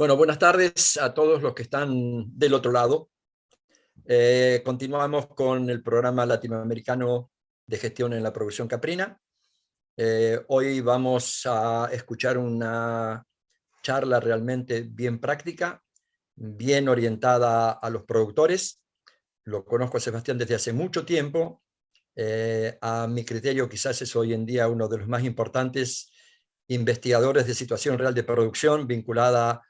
Bueno, buenas tardes a todos los que están del otro lado. Continuamos con el programa latinoamericano de gestión en la producción caprina. Hoy vamos a escuchar una charla realmente bien práctica, bien orientada a los productores. Lo conozco a Sebastián desde hace mucho tiempo. A mi criterio, quizás es hoy en día uno de los más importantes investigadores de situación real de producción vinculada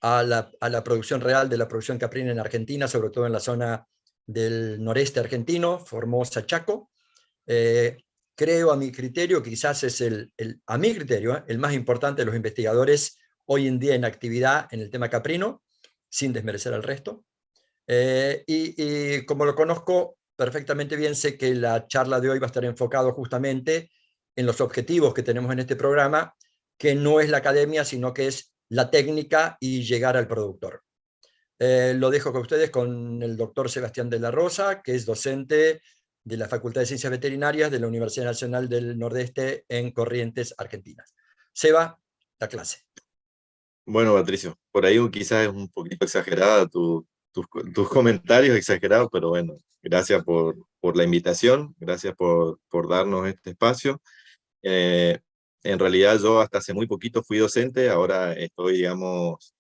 a la producción real de la producción caprina en Argentina, sobre todo en la zona del noreste argentino, Formosa, Chaco. Creo, a mi criterio, quizás es a mi criterio, el más importante de los investigadores hoy en día en actividad en el tema caprino, sin desmerecer al resto. Y como lo conozco perfectamente bien, sé que la charla de hoy va a estar enfocado justamente en los objetivos que tenemos en este programa, que no es la academia, sino que es la técnica y llegar al productor. Lo dejo con ustedes con el doctor Sebastián de la Rosa, que es docente de la Facultad de Ciencias Veterinarias de la Universidad Nacional del Nordeste en Corrientes, Argentina. Seba, la clase. Bueno, Patricio, por ahí quizás es un poquito exagerada tus comentarios exagerados, pero bueno, gracias por la invitación, gracias por darnos este espacio. Eh, en realidad yo hasta hace muy poquito fui docente, ahora estoy, digamos,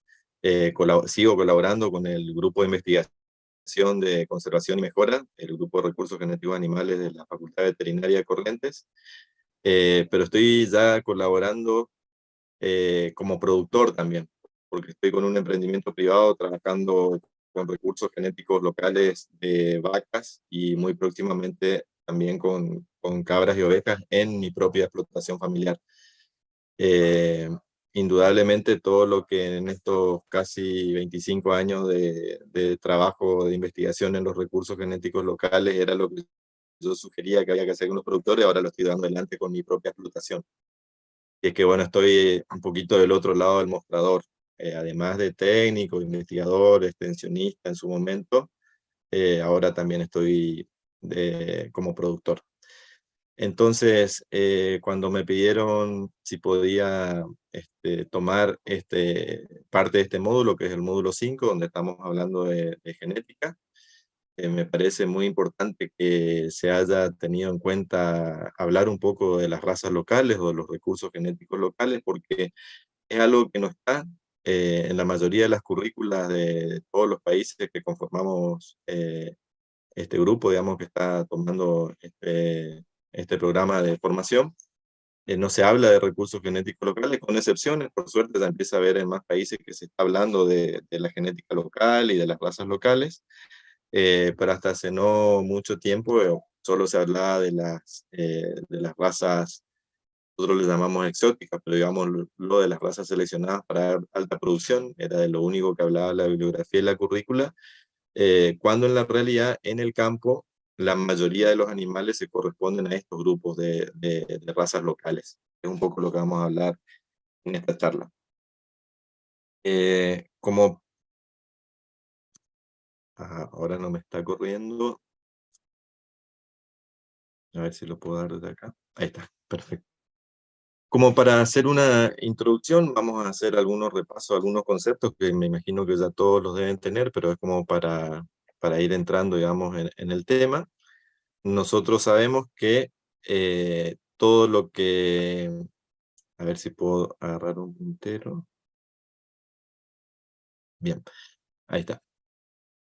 sigo colaborando con el grupo de investigación de conservación y mejora, el grupo de recursos genéticos animales de la Facultad Veterinaria de Corrientes, pero estoy ya colaborando como productor también, porque estoy con un emprendimiento privado trabajando con recursos genéticos locales de vacas y muy próximamente también con cabras y ovejas en mi propia explotación familiar. Eh, Indudablemente todo lo que en estos casi 25 años de trabajo de investigación en los recursos genéticos locales era lo que yo sugería que había que hacer con los productores, ahora lo estoy dando adelante con mi propia explotación. Y es que, bueno, estoy un poquito del otro lado del mostrador. Además de técnico, investigador, extensionista en su momento, ahora también estoy como productor. Entonces, cuando me pidieron si podía tomar parte de este módulo, que es el módulo 5, donde estamos hablando de genética, me parece muy importante que se haya tenido en cuenta hablar un poco de las razas locales o de los recursos genéticos locales, porque es algo que no está en la mayoría de las currículas de todos los países que conformamos este grupo, digamos, que está tomando este programa de formación. No se habla de recursos genéticos locales, con excepciones, por suerte ya empieza a ver en más países que se está hablando de la genética local y de las razas locales. Pero hasta hace no mucho tiempo solo se hablaba de las razas, nosotros les llamamos exóticas, pero digamos lo de las razas seleccionadas para alta producción, era de lo único que hablaba la bibliografía y la currícula, cuando en la realidad en el campo la mayoría de los animales se corresponden a estos grupos de razas locales. Es un poco lo que vamos a hablar en esta charla. Como ahora no me está corriendo. A ver si lo puedo dar desde acá. Ahí está, perfecto. Como para hacer una introducción, vamos a hacer algunos repasos, algunos conceptos que me imagino que ya todos los deben tener, pero es como para ir entrando, digamos, en el tema. Nosotros sabemos que todo lo que... A ver si puedo agarrar un puntero. Bien, ahí está.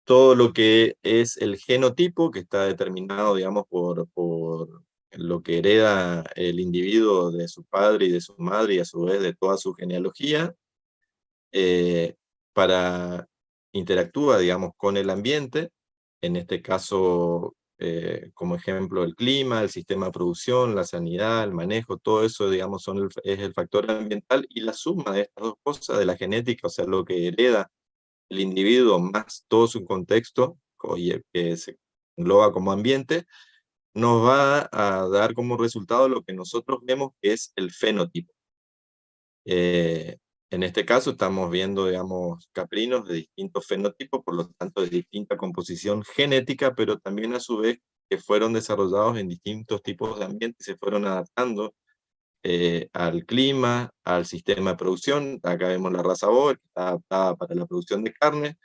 Todo lo que es el genotipo, que está determinado, digamos, por lo que hereda el individuo de su padre y de su madre, y a su vez de toda su genealogía, para interactúa, digamos, con el ambiente, en este caso, como ejemplo, el clima, el sistema de producción, la sanidad, el manejo, todo eso, digamos, es el factor ambiental, y la suma de estas dos cosas, de la genética, o sea, lo que hereda el individuo más todo su contexto, que se engloba como ambiente, nos va a dar como resultado lo que nosotros vemos que es el fenotipo. En este caso estamos viendo, digamos, caprinos de distintos fenotipos, por lo tanto de distinta composición genética, pero también a su vez que fueron desarrollados en distintos tipos de ambientes y se fueron adaptando al clima, al sistema de producción. Acá vemos la raza Boer, que está adaptada para la producción de carne.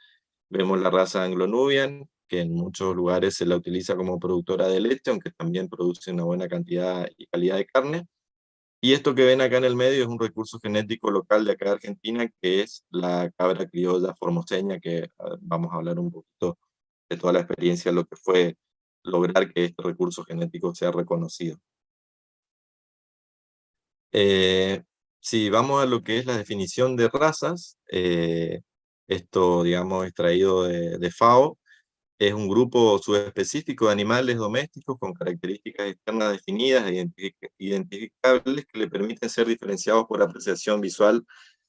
Vemos la raza Anglo-Nubian, que en muchos lugares se la utiliza como productora de leche, aunque también produce una buena cantidad y calidad de carne. Y esto que ven acá en el medio es un recurso genético local de acá de Argentina, que es la cabra criolla formoseña, que vamos a hablar un poquito de toda la experiencia, lo que fue lograr que este recurso genético sea reconocido. Si vamos a lo que es la definición de razas, esto, digamos, extraído de FAO, es un grupo subespecífico de animales domésticos con características externas definidas e identificables que le permiten ser diferenciados por apreciación visual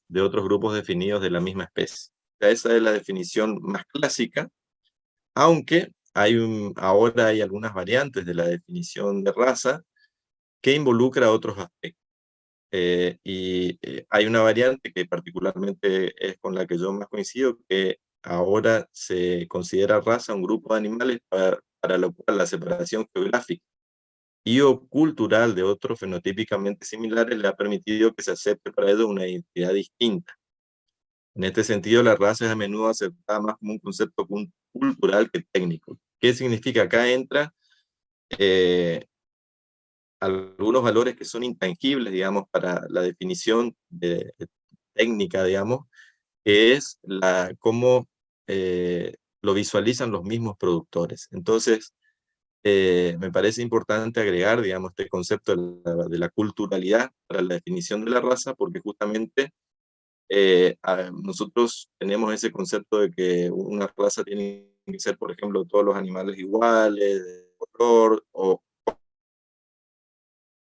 de otros grupos definidos de la misma especie. Esa es la definición más clásica, aunque ahora hay algunas variantes de la definición de raza que involucra otros aspectos. Hay una variante que particularmente es con la que yo más coincido, que ahora se considera raza un grupo de animales para lo cual la separación geográfica y o cultural de otros fenotípicamente similares le ha permitido que se acepte para ellos una identidad distinta. En este sentido, la raza es a menudo aceptada más como un concepto cultural que técnico. ¿Qué significa? Acá entra algunos valores que son intangibles, digamos, para la definición técnica, digamos, que es cómo lo visualizan los mismos productores. Entonces, me parece importante agregar, digamos, este concepto de la culturalidad para la definición de la raza, porque justamente nosotros tenemos ese concepto de que una raza tiene que ser, por ejemplo, todos los animales iguales, de color,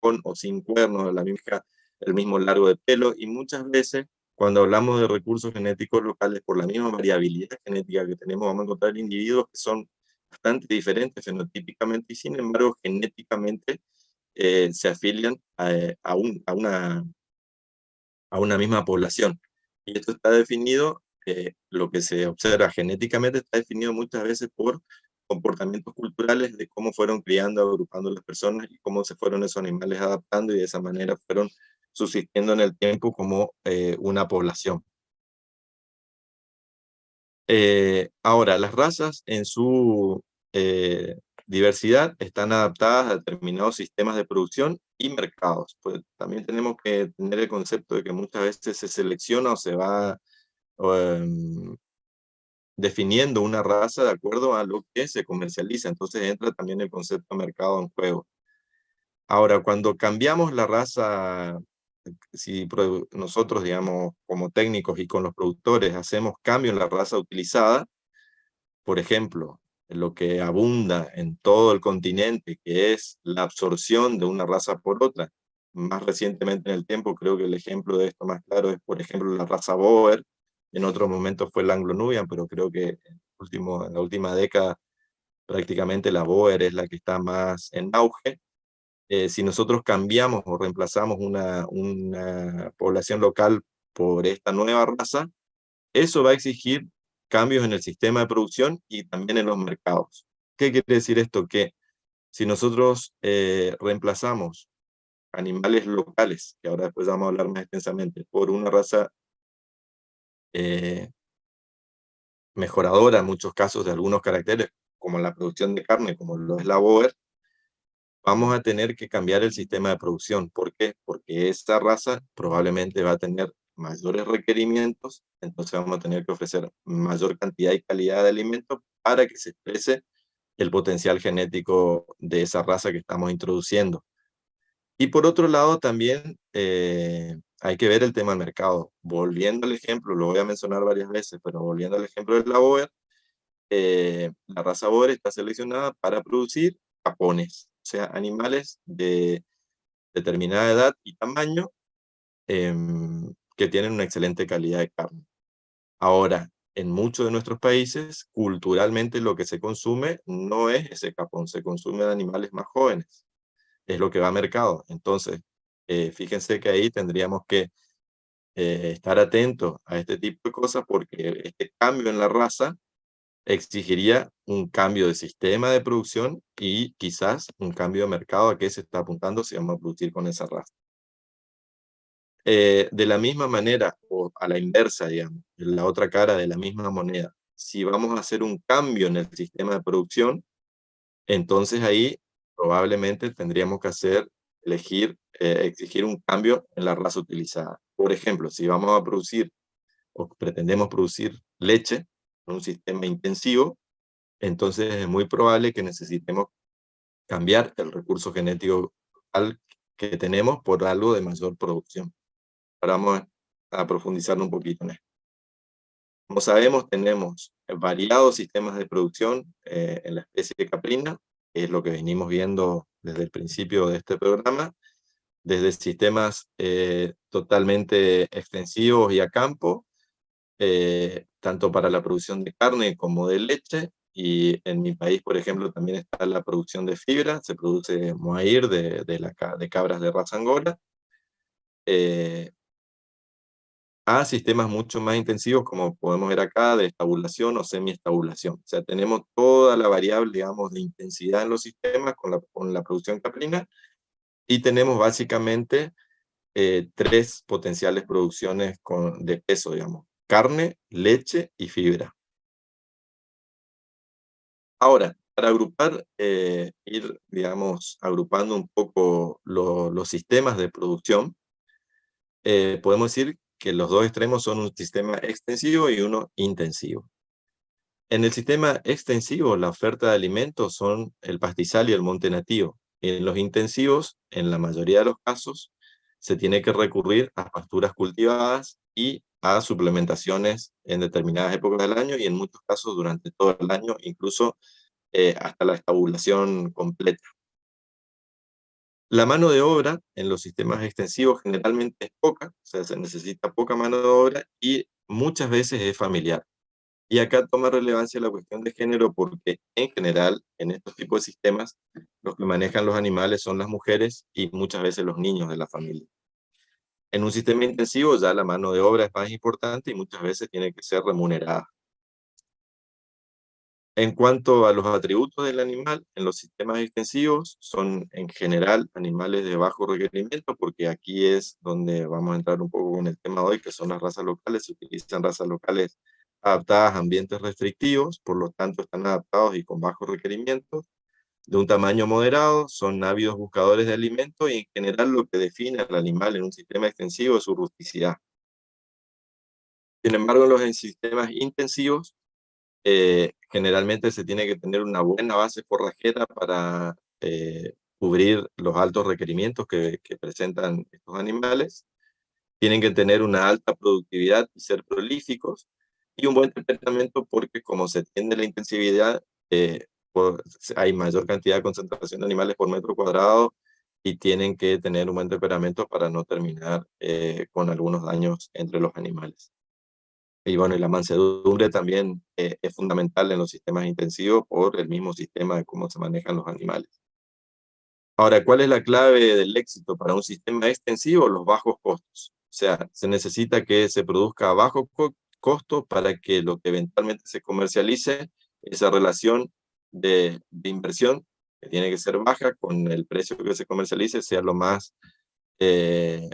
con o sin cuernos, el mismo largo de pelo, y muchas veces cuando hablamos de recursos genéticos locales, por la misma variabilidad genética que tenemos, vamos a encontrar individuos que son bastante diferentes fenotípicamente y sin embargo genéticamente se afilian a una misma población. Y esto está definido, lo que se observa genéticamente está definido muchas veces por comportamientos culturales de cómo fueron criando, agrupando las personas y cómo se fueron esos animales adaptando y de esa manera fueron subsistiendo en el tiempo como una población. Ahora, las razas en su diversidad están adaptadas a determinados sistemas de producción y mercados. Pues también tenemos que tener el concepto de que muchas veces se selecciona o se va em, definiendo una raza de acuerdo a lo que se comercializa. Entonces entra también el concepto de mercado en juego. Ahora, cuando cambiamos la raza, si nosotros, digamos, como técnicos y con los productores hacemos cambio en la raza utilizada, por ejemplo, lo que abunda en todo el continente, que es la absorción de una raza por otra. Más recientemente en el tiempo, creo que el ejemplo de esto más claro es, por ejemplo, la raza Boer. En otro momento fue el Anglo-Nubian, pero creo que en la última década prácticamente la Boer es la que está más en auge. Si nosotros cambiamos o reemplazamos una población local por esta nueva raza, eso va a exigir cambios en el sistema de producción y también en los mercados. ¿Qué quiere decir esto? Que si nosotros reemplazamos animales locales, que ahora después vamos a hablar más extensamente, por una raza mejoradora en muchos casos de algunos caracteres, como la producción de carne, como lo es la Boer, vamos a tener que cambiar el sistema de producción. ¿Por qué? Porque esta raza probablemente va a tener mayores requerimientos, entonces vamos a tener que ofrecer mayor cantidad y calidad de alimento para que se exprese el potencial genético de esa raza que estamos introduciendo. Y por otro lado también hay que ver el tema del mercado. Volviendo al ejemplo, lo voy a mencionar varias veces, pero volviendo al ejemplo de la Boer, la raza Boer está seleccionada para producir japones, o sea, animales de determinada edad y tamaño que tienen una excelente calidad de carne. Ahora, en muchos de nuestros países, culturalmente lo que se consume no es ese capón, se consumen animales más jóvenes, es lo que va a mercado. Entonces, fíjense que ahí tendríamos que estar atentos a este tipo de cosas porque este cambio en la raza exigiría un cambio de sistema de producción y quizás un cambio de mercado a qué se está apuntando si vamos a producir con esa raza. De la misma manera, o a la inversa, digamos, en la otra cara de la misma moneda, si vamos a hacer un cambio en el sistema de producción, entonces ahí probablemente tendríamos que exigir un cambio en la raza utilizada. Por ejemplo, si vamos a producir o pretendemos producir leche en un sistema intensivo, entonces es muy probable que necesitemos cambiar el recurso genético al que tenemos por algo de mayor producción. Ahora vamos a profundizar un poquito en esto. Como sabemos, tenemos variados sistemas de producción en la especie caprina, que es lo que venimos viendo desde el principio de este programa, desde sistemas totalmente extensivos y a campo, tanto para la producción de carne como de leche, y en mi país, por ejemplo, también está la producción de fibra, se produce mohair de cabras de raza angora, a sistemas mucho más intensivos, como podemos ver acá, de estabulación o semiestabulación. O sea, tenemos toda la variable, digamos, de intensidad en los sistemas con la producción caprina, y tenemos básicamente tres potenciales producciones de peso, digamos: carne, leche y fibra. Ahora, para agrupar, ir, digamos, agrupando un poco los sistemas de producción, podemos decir que los dos extremos son un sistema extensivo y uno intensivo. En el sistema extensivo, la oferta de alimentos son el pastizal y el monte nativo. En los intensivos, en la mayoría de los casos, se tiene que recurrir a pasturas cultivadas y a suplementaciones en determinadas épocas del año, y en muchos casos durante todo el año, incluso hasta la estabulación completa. La mano de obra en los sistemas extensivos generalmente es poca, o sea, se necesita poca mano de obra y muchas veces es familiar. Y acá toma relevancia la cuestión de género, porque en general en estos tipos de sistemas los que manejan los animales son las mujeres y muchas veces los niños de la familia. En un sistema intensivo ya la mano de obra es más importante y muchas veces tiene que ser remunerada. En cuanto a los atributos del animal, en los sistemas extensivos son en general animales de bajo requerimiento, porque aquí es donde vamos a entrar un poco con el tema de hoy, que son las razas locales. Se utilizan razas locales adaptadas a ambientes restrictivos, por lo tanto están adaptados y con bajos requerimientos, de un tamaño moderado, son ávidos buscadores de alimento, y en general lo que define al animal en un sistema extensivo es su rusticidad. Sin embargo, en los sistemas intensivos, generalmente se tiene que tener una buena base forrajera para cubrir los altos requerimientos que presentan estos animales. Tienen que tener una alta productividad y ser prolíficos, y un buen temperamento, porque como se tiende la intensividad, hay mayor cantidad de concentración de animales por metro cuadrado, y tienen que tener un buen temperamento para no terminar con algunos daños entre los animales. Y bueno, y la mansedumbre también es fundamental en los sistemas intensivos por el mismo sistema de cómo se manejan los animales. Ahora, ¿cuál es la clave del éxito para un sistema extensivo? Los bajos costos. O sea, se necesita que se produzca a bajo costo para que lo que eventualmente se comercialice, esa relación de inversión, que tiene que ser baja, con el precio que se comercialice, sea lo más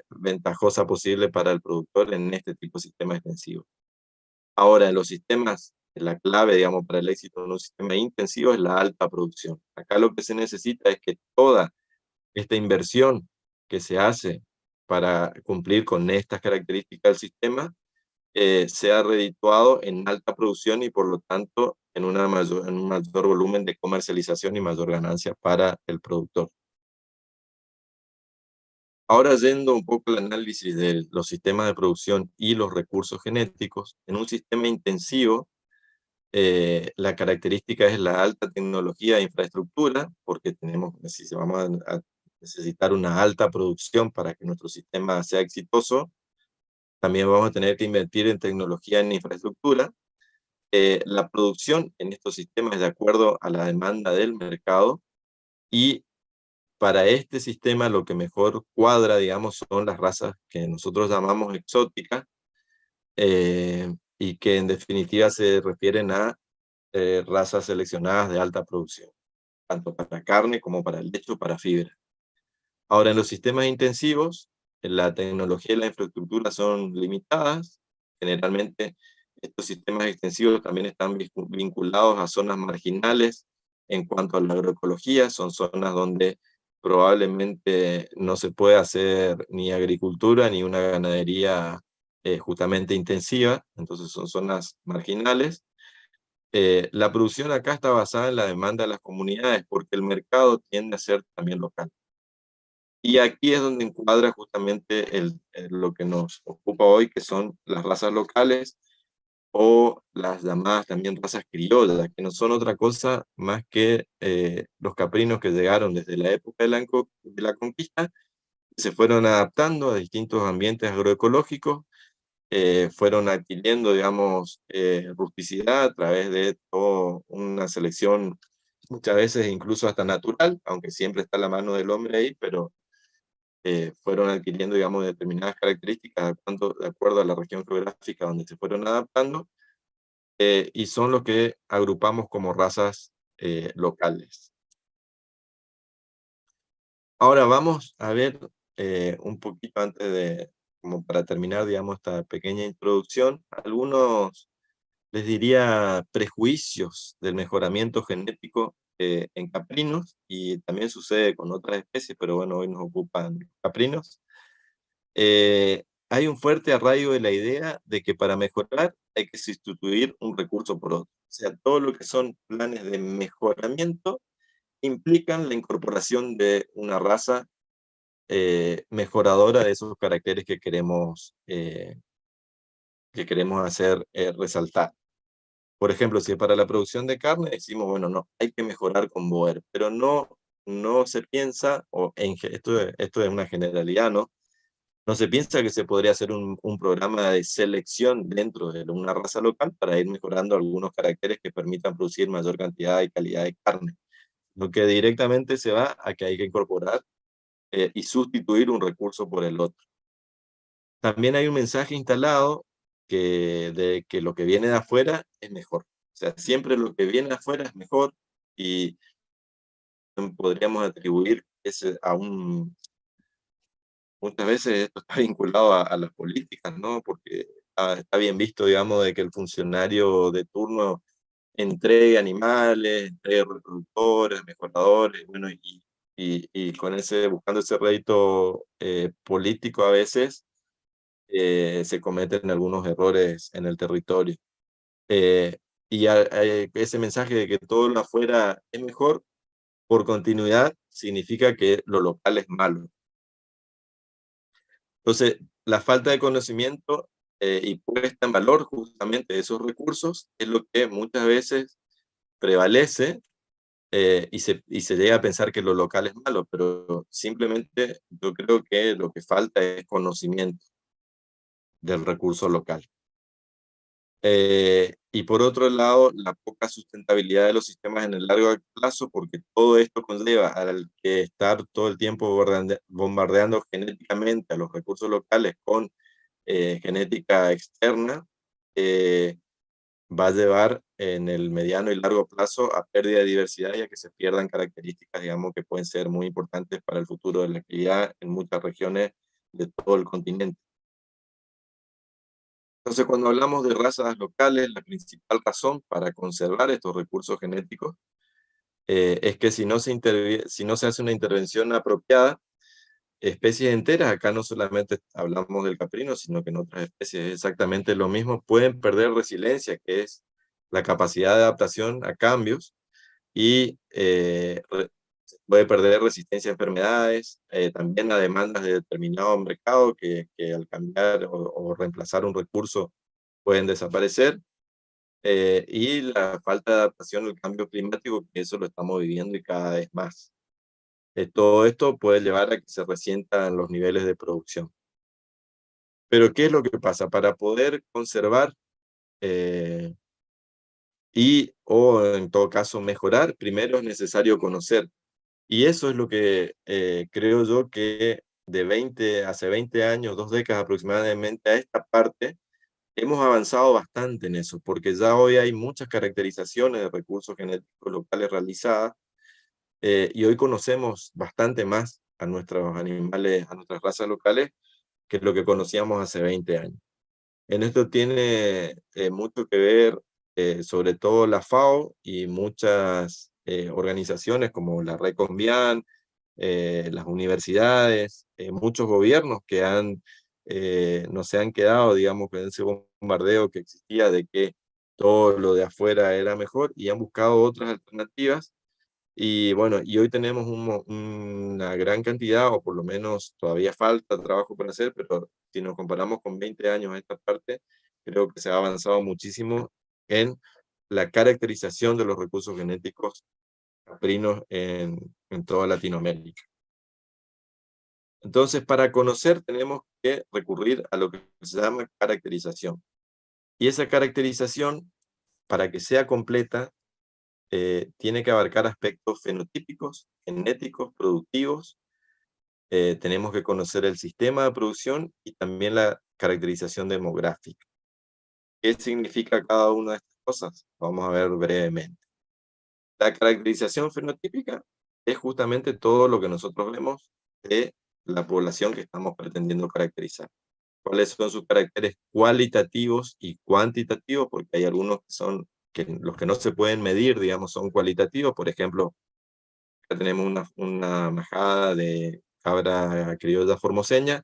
ventajosa posible para el productor en este tipo de sistema extensivo. Ahora, en los sistemas, la clave, digamos, para el éxito en un sistema intensivo es la alta producción. Acá lo que se necesita es que toda esta inversión que se hace para cumplir con estas características del sistema sea redituado en alta producción, y por lo tanto en un mayor volumen de comercialización y mayor ganancia para el productor. Ahora, yendo un poco al análisis de los sistemas de producción y los recursos genéticos, en un sistema intensivo, la característica es la alta tecnología e infraestructura, porque si vamos a necesitar una alta producción para que nuestro sistema sea exitoso, también vamos a tener que invertir en tecnología, en infraestructura. La producción en estos sistemas es de acuerdo a la demanda del mercado, y para este sistema lo que mejor cuadra, digamos, son las razas que nosotros llamamos exóticas, y que en definitiva se refieren a razas seleccionadas de alta producción, tanto para carne como para leche o para fibra. Ahora, en los sistemas intensivos, la tecnología y la infraestructura son limitadas. Generalmente estos sistemas extensivos también están vinculados a zonas marginales en cuanto a la agroecología, son zonas donde probablemente no se puede hacer ni agricultura ni una ganadería justamente intensiva, entonces son zonas marginales. La producción acá está basada en la demanda de las comunidades, porque el mercado tiende a ser también local. Y aquí es donde encuadra justamente lo que nos ocupa hoy, que son las razas locales o las llamadas también razas criollas, que no son otra cosa más que los caprinos que llegaron desde la época de la conquista, se fueron adaptando a distintos ambientes agroecológicos, fueron adquiriendo, digamos, rusticidad a través de toda una selección, muchas veces incluso hasta natural, aunque siempre está la mano del hombre ahí, pero fueron adquiriendo, digamos, determinadas características de acuerdo a la región geográfica donde se fueron adaptando, y son lo que agrupamos como razas locales. Ahora vamos a ver un poquito antes de, como para terminar, digamos, esta pequeña introducción, algunos, les diría, prejuicios del mejoramiento genético en caprinos, y también sucede con otras especies, pero bueno, hoy nos ocupan caprinos. Hay un fuerte arraigo de la idea de que para mejorar hay que sustituir un recurso por otro. O sea, todo lo que son planes de mejoramiento implican la incorporación de una raza mejoradora de esos caracteres que queremos hacer resaltar. Por ejemplo, si es para la producción de carne, decimos, bueno, no, hay que mejorar con Boer, pero no se piensa, esto es una generalidad, ¿no? No se piensa que se podría hacer un programa de selección dentro de una raza local para ir mejorando algunos caracteres que permitan producir mayor cantidad y calidad de carne. Lo que directamente se va a que hay que incorporar y sustituir un recurso por el otro. También hay un mensaje instalado de que lo que viene de afuera es mejor. O sea, siempre lo que viene de afuera es mejor, y podríamos atribuir muchas veces esto está vinculado a las políticas, ¿no? Porque está bien visto, digamos, de que el funcionario de turno entregue animales, entregue reproductores, mejoradores, bueno, y buscando ese rédito político a veces, se cometen algunos errores en el territorio. Eh, Ese mensaje de que todo lo afuera es mejor, por continuidad, significa que lo local es malo. Entonces, la falta de conocimiento y puesta en valor justamente de esos recursos es lo que muchas veces prevalece, y se llega a pensar que lo local es malo, pero simplemente yo creo que lo que falta es conocimiento del recurso local. Y por otro lado, la poca sustentabilidad de los sistemas en el largo plazo, porque todo esto conlleva al que estar todo el tiempo bombardeando genéticamente a los recursos locales con genética externa, va a llevar en el mediano y largo plazo a pérdida de diversidad y a que se pierdan características, digamos, que pueden ser muy importantes para el futuro de la actividad en muchas regiones de todo el continente. Entonces, cuando hablamos de razas locales, la principal razón para conservar estos recursos genéticos es que si no se hace una intervención apropiada, especies enteras, acá no solamente hablamos del caprino, sino que en otras especies es exactamente lo mismo, pueden perder resiliencia, que es la capacidad de adaptación a cambios, y puede perder resistencia a enfermedades, también a demandas de determinado mercado que al cambiar o reemplazar un recurso pueden desaparecer, y la falta de adaptación al cambio climático, que eso lo estamos viviendo y cada vez más. Todo esto puede llevar a que se resientan los niveles de producción. Pero, ¿qué es lo que pasa? Para poder conservar eh, o en todo caso mejorar, primero es necesario conocer. Y eso es lo que creo yo que hace 20 años, 2 décadas aproximadamente a esta parte, hemos avanzado bastante en eso, porque ya hoy hay muchas caracterizaciones de recursos genéticos locales realizadas, y hoy conocemos bastante más a nuestros animales, a nuestras razas locales, que lo que conocíamos hace 20 años. En esto tiene mucho que ver, sobre todo la FAO y muchas organizaciones como la Reconvian, las universidades, muchos gobiernos que no se han quedado, digamos, con ese bombardeo que existía de que todo lo de afuera era mejor y han buscado otras alternativas. Y bueno, y hoy tenemos una gran cantidad, o por lo menos todavía falta trabajo por hacer, pero si nos comparamos con 20 años a esta parte, creo que se ha avanzado muchísimo en la caracterización de los recursos genéticos caprinos en toda Latinoamérica. Entonces, para conocer tenemos que recurrir a lo que se llama caracterización. Y esa caracterización, para que sea completa, tiene que abarcar aspectos fenotípicos, genéticos, productivos. Tenemos que conocer el sistema de producción y también la caracterización demográfica. ¿Qué significa cada una de estas cosas? Vamos a ver brevemente. La caracterización fenotípica es justamente todo lo que nosotros vemos de la población que estamos pretendiendo caracterizar. ¿Cuáles son sus caracteres cualitativos y cuantitativos? Porque hay algunos que son, los que no se pueden medir, digamos, son cualitativos. Por ejemplo, acá tenemos una majada de cabra criolla formoseña,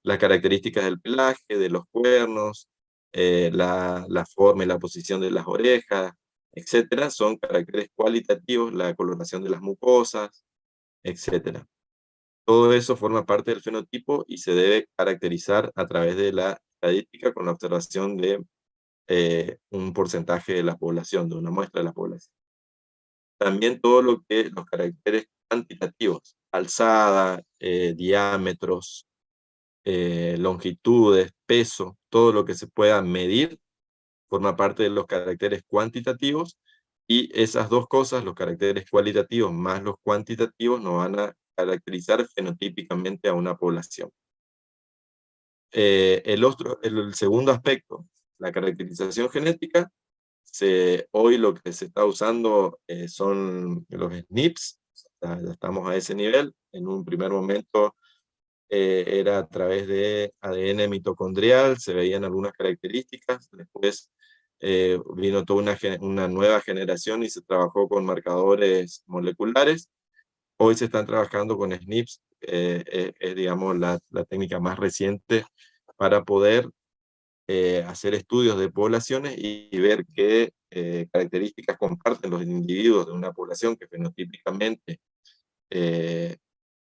las características del pelaje, de los cuernos, la forma y la posición de las orejas, etcétera, son caracteres cualitativos, la coloración de las mucosas, etcétera. Todo eso forma parte del fenotipo y se debe caracterizar a través de la estadística con la observación de un porcentaje de la población, de una muestra de la población. También todo lo que los caracteres cuantitativos, alzada, diámetros, longitudes, peso, todo lo que se pueda medir, forma parte de los caracteres cuantitativos, y esas dos cosas, los caracteres cualitativos más los cuantitativos, nos van a caracterizar fenotípicamente a una población. El segundo aspecto, la caracterización genética, hoy lo que se está usando son los SNPs, ya estamos a ese nivel. En un primer momento era a través de ADN mitocondrial, se veían algunas características, después vino toda una nueva generación y se trabajó con marcadores moleculares. Hoy se están trabajando con SNPs, es digamos la técnica más reciente para poder hacer estudios de poblaciones y ver qué características comparten los individuos de una población que fenotípicamente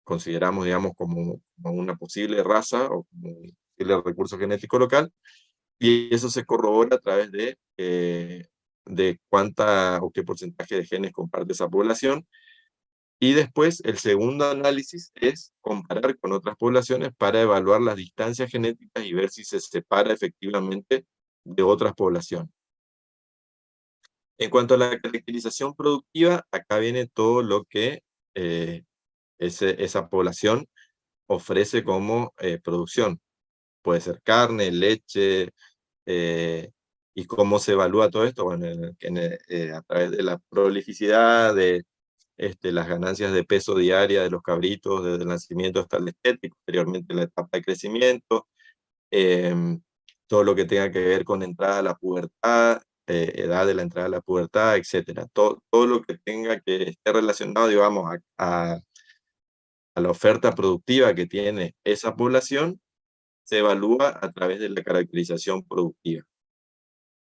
consideramos, digamos, como una posible raza o como un posible recurso genético local, y eso se corrobora a través de cuánta o qué porcentaje de genes comparte esa población. Y después, el segundo análisis es comparar con otras poblaciones para evaluar las distancias genéticas y ver si se separa efectivamente de otras poblaciones. En cuanto a la caracterización productiva, acá viene todo lo que esa población ofrece como producción. Puede ser carne, leche, y cómo se evalúa todo esto. Bueno, a través de la prolificidad, de las ganancias de peso diaria de los cabritos desde el nacimiento hasta el estético, posteriormente la etapa de crecimiento, todo lo que tenga que ver con entrada a la pubertad, edad de la entrada a la pubertad, etcétera. Todo lo que tenga que estar relacionado, digamos, a la oferta productiva que tiene esa población, se evalúa a través de la caracterización productiva.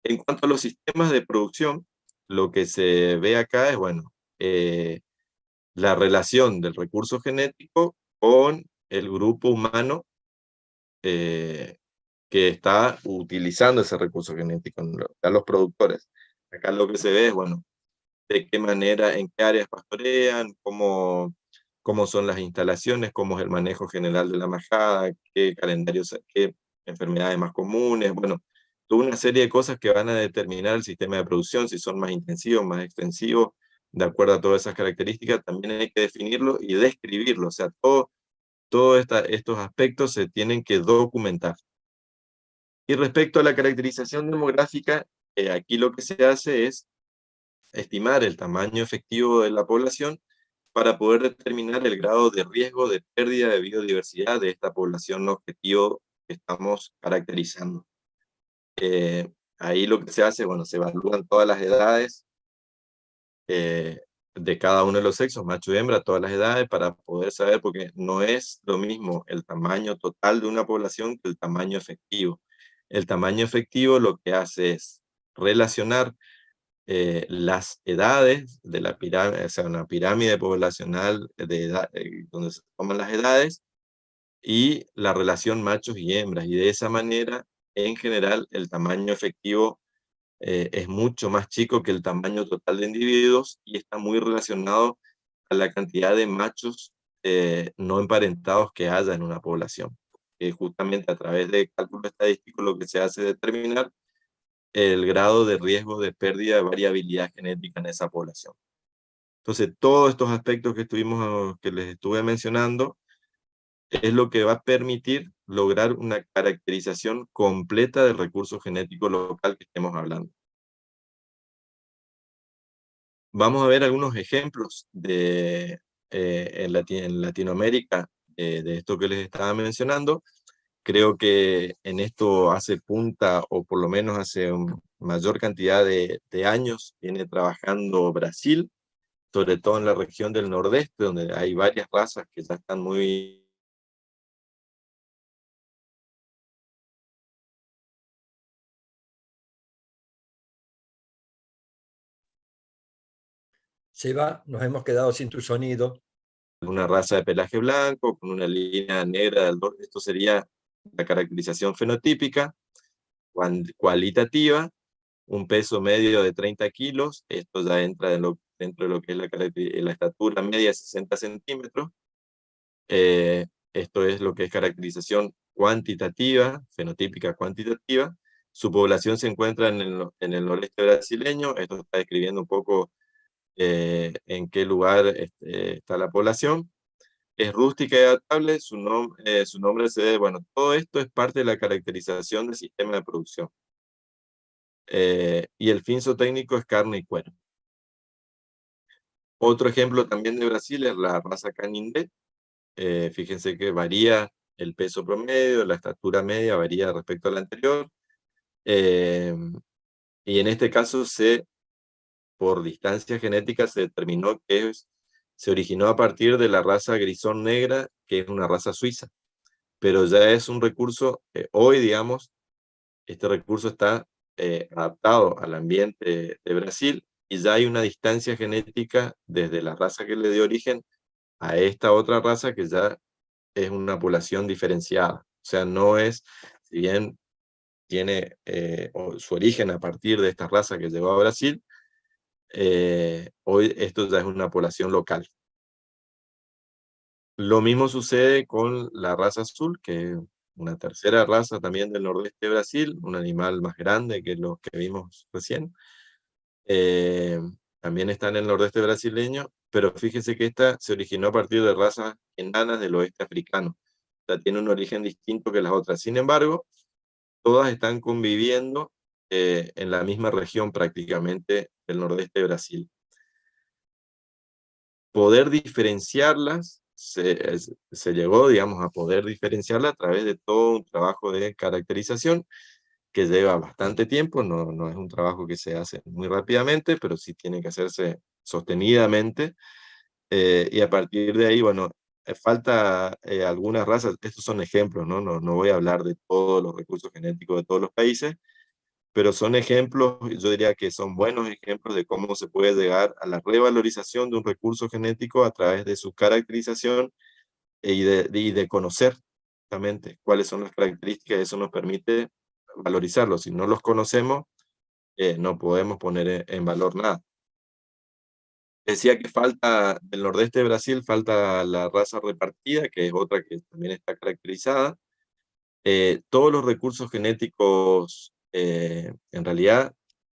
En cuanto a los sistemas de producción, lo que se ve acá es, bueno, la relación del recurso genético con el grupo humano que está utilizando ese recurso genético, a los productores. Acá lo que se ve es, bueno, de qué manera, en qué áreas pastorean, cómo son las instalaciones, cómo es el manejo general de la majada, qué calendarios, qué enfermedades más comunes, bueno, toda una serie de cosas que van a determinar el sistema de producción, si son más intensivos, más extensivos, de acuerdo a todas esas características. También hay que definirlo y describirlo, o sea, todos estos aspectos se tienen que documentar. Y respecto a la caracterización demográfica, aquí lo que se hace es estimar el tamaño efectivo de la población para poder determinar el grado de riesgo de pérdida de biodiversidad de esta población objetivo que estamos caracterizando. Ahí lo que se hace, bueno, se evalúan todas las edades de cada uno de los sexos, macho y hembra, todas las edades, para poder saber, porque no es lo mismo el tamaño total de una población que el tamaño efectivo. El tamaño efectivo lo que hace es relacionar las edades de la pirámide, o sea, una pirámide poblacional de edad, donde se toman las edades, y la relación machos y hembras, y de esa manera, en general, el tamaño efectivo es mucho más chico que el tamaño total de individuos y está muy relacionado a la cantidad de machos no emparentados que haya en una población. Justamente a través de cálculo estadístico lo que se hace es determinar el grado de riesgo de pérdida de variabilidad genética en esa población. Entonces, todos estos aspectos que les estuve mencionando es lo que va a permitir lograr una caracterización completa del recurso genético local que estemos hablando. Vamos a ver algunos ejemplos en Latinoamérica de esto que les estaba mencionando. Creo que en esto hace punta, o por lo menos hace mayor cantidad de años, viene trabajando Brasil, sobre todo en la región del Nordeste, donde hay varias razas que ya están muy... Seba, nos hemos quedado sin tu sonido. Una raza de pelaje blanco, con una línea negra del dorso. Esto sería la caracterización fenotípica, cualitativa, un peso medio de 30 kilos, esto ya entra dentro de lo que es la estatura media de 60 centímetros. Esto es lo que es caracterización cuantitativa, fenotípica cuantitativa. Su población se encuentra en el noreste brasileño. Esto está describiendo un poco en qué lugar está la población. Es rústica y adaptable, su nombre se debe, bueno, todo esto es parte de la caracterización del sistema de producción. Y el fin zootécnico es carne y cuero. Otro ejemplo también de Brasil es la raza Canindé. Fíjense que varía el peso promedio, la estatura media varía respecto a la anterior. Y en este caso, por distancia genética, se determinó que se originó a partir de la raza grisón negra, que es una raza suiza. Pero ya es un recurso, hoy, digamos, este recurso está adaptado al ambiente de Brasil, y ya hay una distancia genética desde la raza que le dio origen a esta otra raza que ya es una población diferenciada. O sea, no es, si bien tiene su origen a partir de esta raza que llegó a Brasil, hoy esto ya es una población local. Lo mismo sucede con la raza azul, que es una tercera raza también del nordeste de Brasil, un animal más grande que los que vimos recién. También está en el nordeste brasileño, pero fíjese que esta se originó a partir de razas enanas del oeste africano. O sea, tiene un origen distinto que las otras. Sin embargo, todas están conviviendo en la misma región prácticamente del nordeste de Brasil. Poder diferenciarlas, se llegó, digamos, a poder diferenciarlas a través de todo un trabajo de caracterización que lleva bastante tiempo. No es un trabajo que se hace muy rápidamente, pero sí tiene que hacerse sostenidamente. Y a partir de ahí, bueno, falta algunas razas. Estos son ejemplos, ¿no? No voy a hablar de todos los recursos genéticos de todos los países, pero son ejemplos, yo diría que son buenos ejemplos de cómo se puede llegar a la revalorización de un recurso genético a través de su caracterización y de conocer justamente cuáles son las características. Eso nos permite valorizarlo. Si no los conocemos, no podemos poner en valor nada. Decía que falta, del nordeste de Brasil, falta la raza repartida, que es otra que también está caracterizada. Todos los recursos genéticos, en realidad,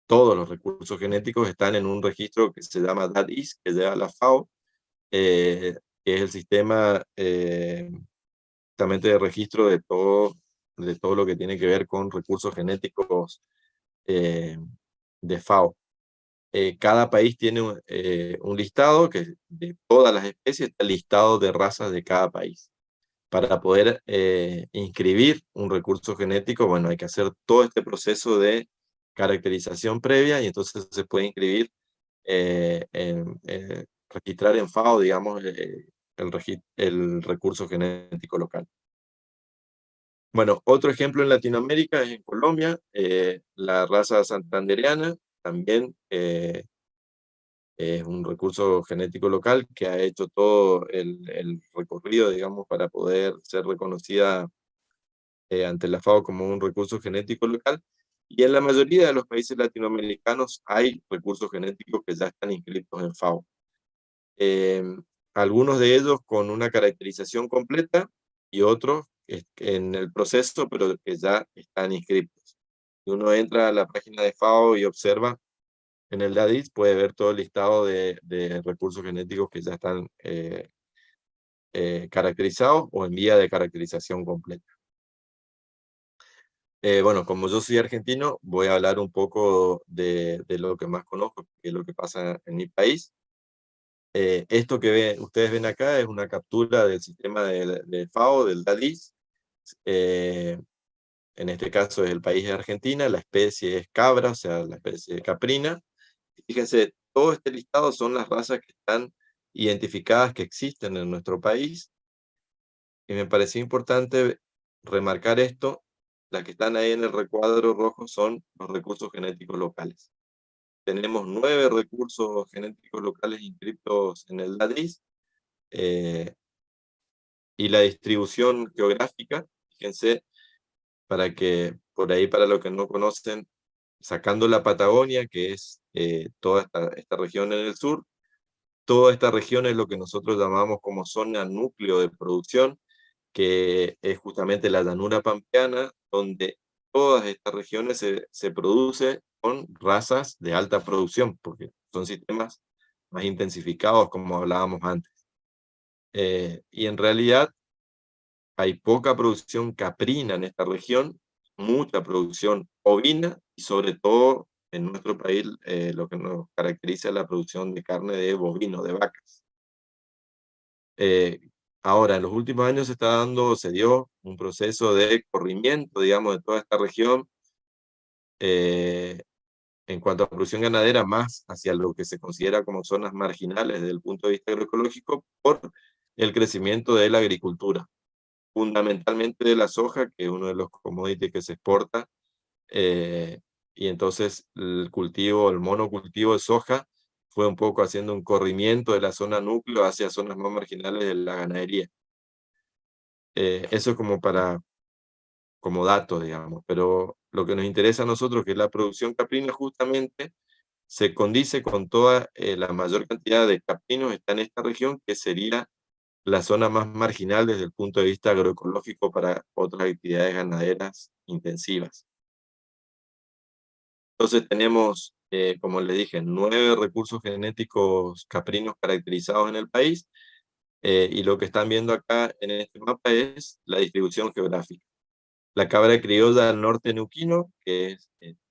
todos los recursos genéticos están en un registro que se llama DAT-IS, que lleva la FAO, que es el sistema justamente de registro de todo lo que tiene que ver con recursos genéticos de FAO. Cada país tiene un listado que de todas las especies, está el listado de razas de cada país. Para poder inscribir un recurso genético, bueno, hay que hacer todo este proceso de caracterización previa y entonces se puede inscribir, registrar en FAO, digamos, el recurso genético local. Bueno, otro ejemplo en Latinoamérica es en Colombia, la raza santandereana, también es un recurso genético local que ha hecho todo el recorrido, digamos, para poder ser reconocida ante la FAO como un recurso genético local. Y en la mayoría de los países latinoamericanos hay recursos genéticos que ya están inscritos en FAO. Eh, Algunos de ellos con una caracterización completa y otros en el proceso, pero que ya están inscritos. Si uno entra a la página de FAO y observa en el DADIS, puede ver todo el listado de recursos genéticos que ya están caracterizados o en vía de caracterización completa. Bueno, como yo soy argentino, voy a hablar un poco de lo que más conozco, que es lo que pasa en mi país. Esto que ustedes ven acá es una captura del sistema de FAO, del DALIS. En este caso es el país de Argentina, la especie es cabra, o sea, la especie de caprina. Fíjense, todo este listado son las razas que están identificadas que existen en nuestro país. Y me pareció importante remarcar esto. Las que están ahí en el recuadro rojo son los recursos genéticos locales. Tenemos 9 recursos genéticos locales inscritos en el DADIS, y la distribución geográfica, fíjense, para que, por ahí para los que no conocen, sacando la Patagonia, que es toda esta región en el sur, toda esta región es lo que nosotros llamamos como zona núcleo de producción, que es justamente la llanura pampeana, donde todas estas regiones se produce con razas de alta producción, porque son sistemas más intensificados, como hablábamos antes. Y en realidad hay poca producción caprina en esta región, mucha producción ovina, y sobre todo en nuestro país lo que nos caracteriza es la producción de carne de bovino, de vacas. Ahora, en los últimos años se dio un proceso de corrimiento, digamos, de toda esta región, en cuanto a producción ganadera, más hacia lo que se considera como zonas marginales desde el punto de vista agroecológico, por el crecimiento de la agricultura, fundamentalmente de la soja, que es uno de los commodities que se exporta, y entonces el monocultivo de soja fue un poco haciendo un corrimiento de la zona núcleo hacia zonas más marginales de la ganadería. Eso es como dato, digamos, pero lo que nos interesa a nosotros, que es la producción caprina, justamente se condice con toda la mayor cantidad de caprinos está en esta región, que sería la zona más marginal desde el punto de vista agroecológico para otras actividades ganaderas intensivas. Entonces tenemos, como les dije, 9 recursos genéticos caprinos caracterizados en el país, y lo que están viendo acá en este mapa es la distribución geográfica. La cabra criolla del norte neuquino, que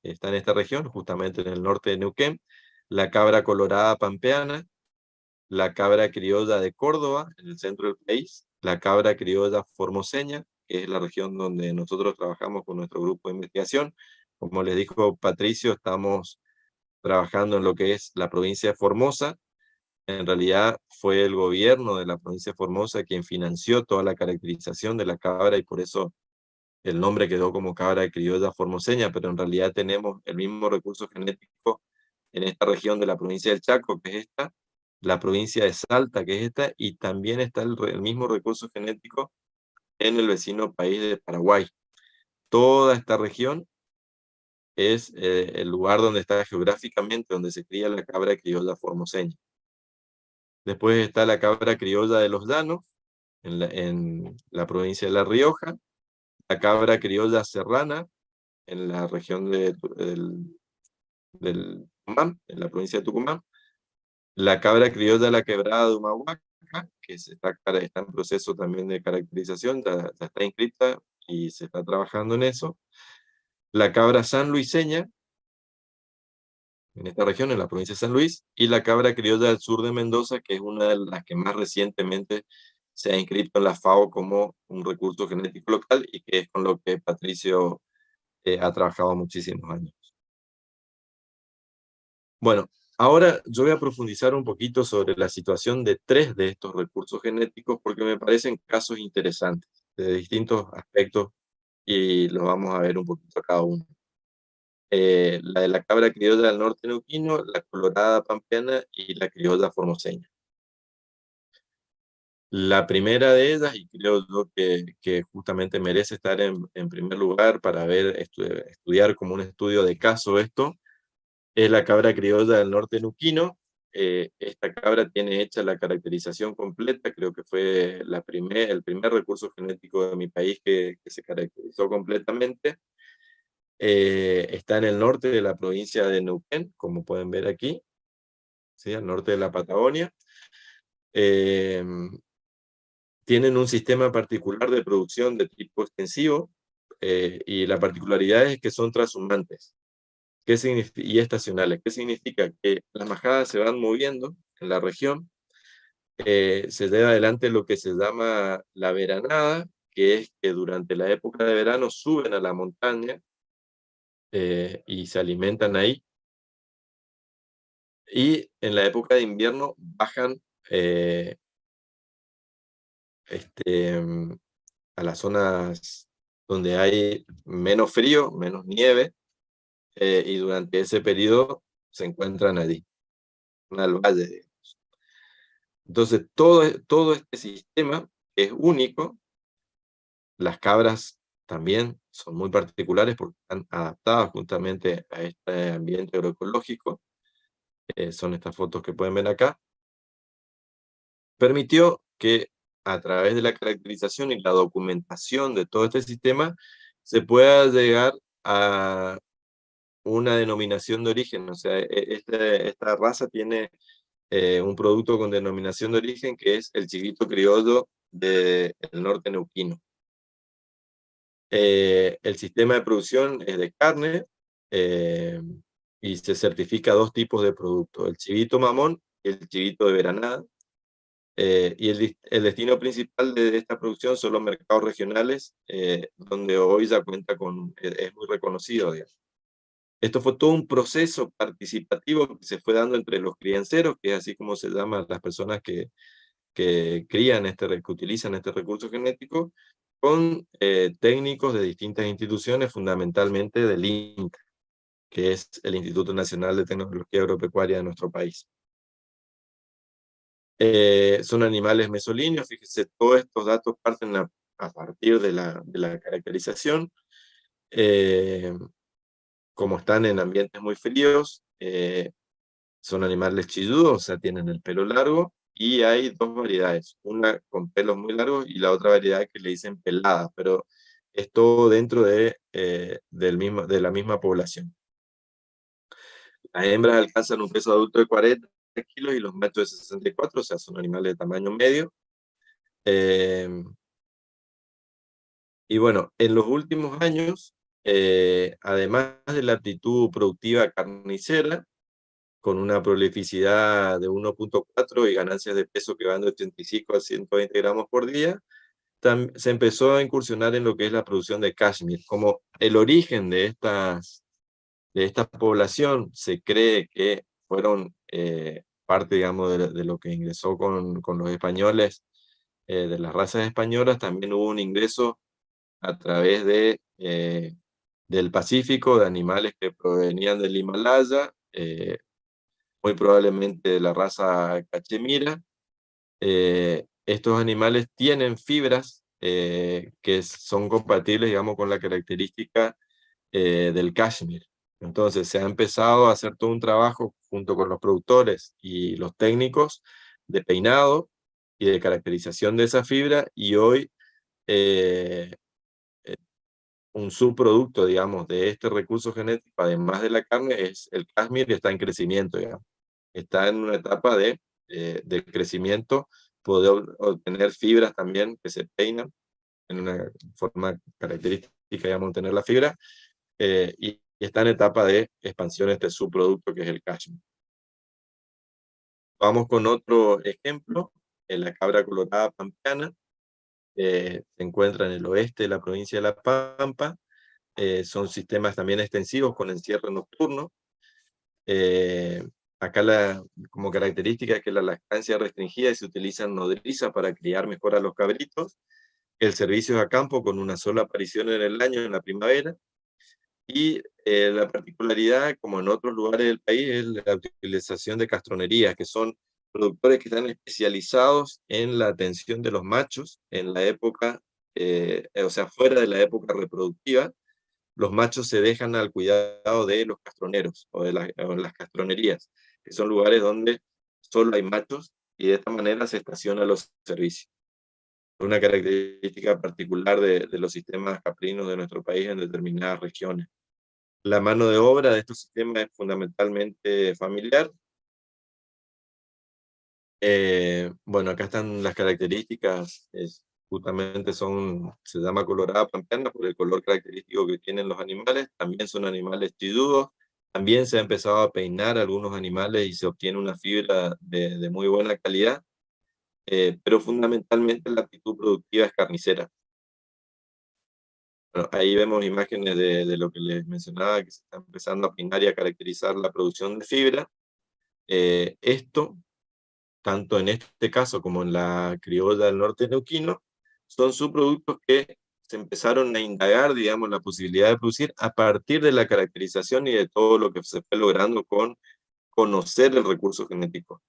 está en esta región, justamente en el norte de Neuquén, la cabra colorada pampeana, la cabra criolla de Córdoba, en el centro del país, la cabra criolla formoseña, que es la región donde nosotros trabajamos con nuestro grupo de investigación. Como les dijo Patricio, estamos trabajando en lo que es la provincia de Formosa. En realidad fue el gobierno de la provincia de Formosa quien financió toda la caracterización de la cabra, y por eso el nombre quedó como cabra criolla formoseña, pero en realidad tenemos el mismo recurso genético en esta región de la provincia del Chaco, que es esta, la provincia de Salta, que es esta, y también está el mismo recurso genético en el vecino país de Paraguay. Toda esta región es el lugar donde está geográficamente, donde se cría la cabra criolla formoseña. Después está la cabra criolla de los Llanos, en la provincia de La Rioja, la cabra criolla serrana, en la región del Tucumán, en la provincia de Tucumán, la cabra criolla de la quebrada de Humahuaca, que está en proceso también de caracterización, ya está inscrita y se está trabajando en eso, la cabra sanluiseña, en esta región, en la provincia de San Luis, y la cabra criolla del sur de Mendoza, que es una de las que más recientemente se ha inscrito en la FAO como un recurso genético local y que es con lo que Patricio ha trabajado muchísimos años. Bueno, ahora yo voy a profundizar un poquito sobre la situación de 3 de estos recursos genéticos porque me parecen casos interesantes de distintos aspectos y los vamos a ver un poquito cada uno. La de la cabra criolla del norte neuquino, la colorada pampeana y la criolla formoseña. La primera de ellas, y creo yo que justamente merece estar en primer lugar para ver, estudiar como un estudio de caso esto, es la cabra criolla del norte neuquino. Esta cabra tiene hecha la caracterización completa, creo que fue el primer recurso genético de mi país que se caracterizó completamente. Está en el norte de la provincia de Neuquén, como pueden ver aquí, ¿sí? Al norte de la Patagonia. Tienen un sistema particular de producción de tipo extensivo, y la particularidad es que son transhumantes. Y estacionales. ¿Qué significa? Que las majadas se van moviendo en la región, se lleva adelante lo que se llama la veranada, que es que durante la época de verano suben a la montaña y se alimentan ahí, y en la época de invierno bajan a las zonas donde hay menos frío, menos nieve, y durante ese periodo se encuentran allí, al valle, digamos. Entonces, todo este sistema es único. Las cabras también son muy particulares porque están adaptadas justamente a este ambiente agroecológico. Son estas fotos que pueden ver acá. Permitió que a través de la caracterización y la documentación de todo este sistema se pueda llegar a una denominación de origen. O sea, esta raza tiene un producto con denominación de origen que es el chivito criollo del norte neuquino. El sistema de producción es de carne y se certifica 2 tipos de productos, el chivito mamón y el chivito de veranada. Y el destino principal de esta producción son los mercados regionales, donde hoy ya cuenta con, es muy reconocido, digamos. Esto fue todo un proceso participativo que se fue dando entre los crianceros, que es así como se llaman las personas que crían que utilizan este recurso genético, con técnicos de distintas instituciones, fundamentalmente del INTA, que es el Instituto Nacional de Tecnología Agropecuaria de nuestro país. Son animales mesolíneos, fíjense, todos estos datos parten a partir de la caracterización. Como están en ambientes muy fríos, son animales chilludos, o sea, tienen el pelo largo, y hay 2 variedades, una con pelos muy largos y la otra variedad que le dicen pelada, pero es todo dentro de la misma población. Las hembras alcanzan un peso adulto de 40 kilos y los machos de 64, o sea, son animales de tamaño medio. Y bueno, en los últimos años, además de la aptitud productiva carnicera, con una prolificidad de 1.4 y ganancias de peso que van de 85 a 120 gramos por día, se empezó a incursionar en lo que es la producción de cashmere. Como el origen de esta población se cree que fueron parte, digamos, de lo que ingresó con los españoles, de las razas españolas, también hubo un ingreso a través del Pacífico, de animales que provenían del Himalaya, muy probablemente de la raza cachemira. Estos animales tienen fibras que son compatibles, digamos, con la característica del cashmere. Entonces se ha empezado a hacer todo un trabajo junto con los productores y los técnicos de peinado y de caracterización de esa fibra, y hoy eh, un subproducto, digamos, de este recurso genético, además de la carne, es el cashmere, y está en crecimiento, digamos. Está en una etapa de crecimiento, poder obtener fibras también que se peinan en una forma característica, digamos, tener la fibra, y está en etapa de expansión este subproducto que es el cashmere. Vamos con otro ejemplo. la cabra colorada pampeana, se encuentra en el oeste de la provincia de La Pampa. Son sistemas también extensivos con encierro nocturno. Acá como característica es que la lactancia es restringida y se utilizan nodrizas para criar mejor a los cabritos. El servicio es a campo con una sola aparición en el año, en la primavera. Y la particularidad, como en otros lugares del país, es la utilización de castronerías, que son productores que están especializados en la atención de los machos en la época, o sea, fuera de la época reproductiva. Los machos se dejan al cuidado de los castroneros o de las castronerías, que son lugares donde solo hay machos, y de esta manera se estacionan los servicios. Una característica particular de los sistemas caprinos de nuestro país en determinadas regiones. La mano de obra de estos sistemas es fundamentalmente familiar. Bueno, acá están las características, justamente se llama colorada pampeana por el color característico que tienen los animales. También son animales chilludos. También se ha empezado a peinar algunos animales y se obtiene una fibra de muy buena calidad, pero fundamentalmente la actitud productiva es carnicera. Bueno, ahí vemos imágenes de lo que les mencionaba, que se está empezando a peinar y a caracterizar la producción de fibra. Esto, tanto en este caso como en la criolla del norte neuquino, son subproductos que se empezaron a indagar, digamos, la posibilidad de producir a partir de la caracterización y de todo lo que se fue logrando con conocer el recurso genético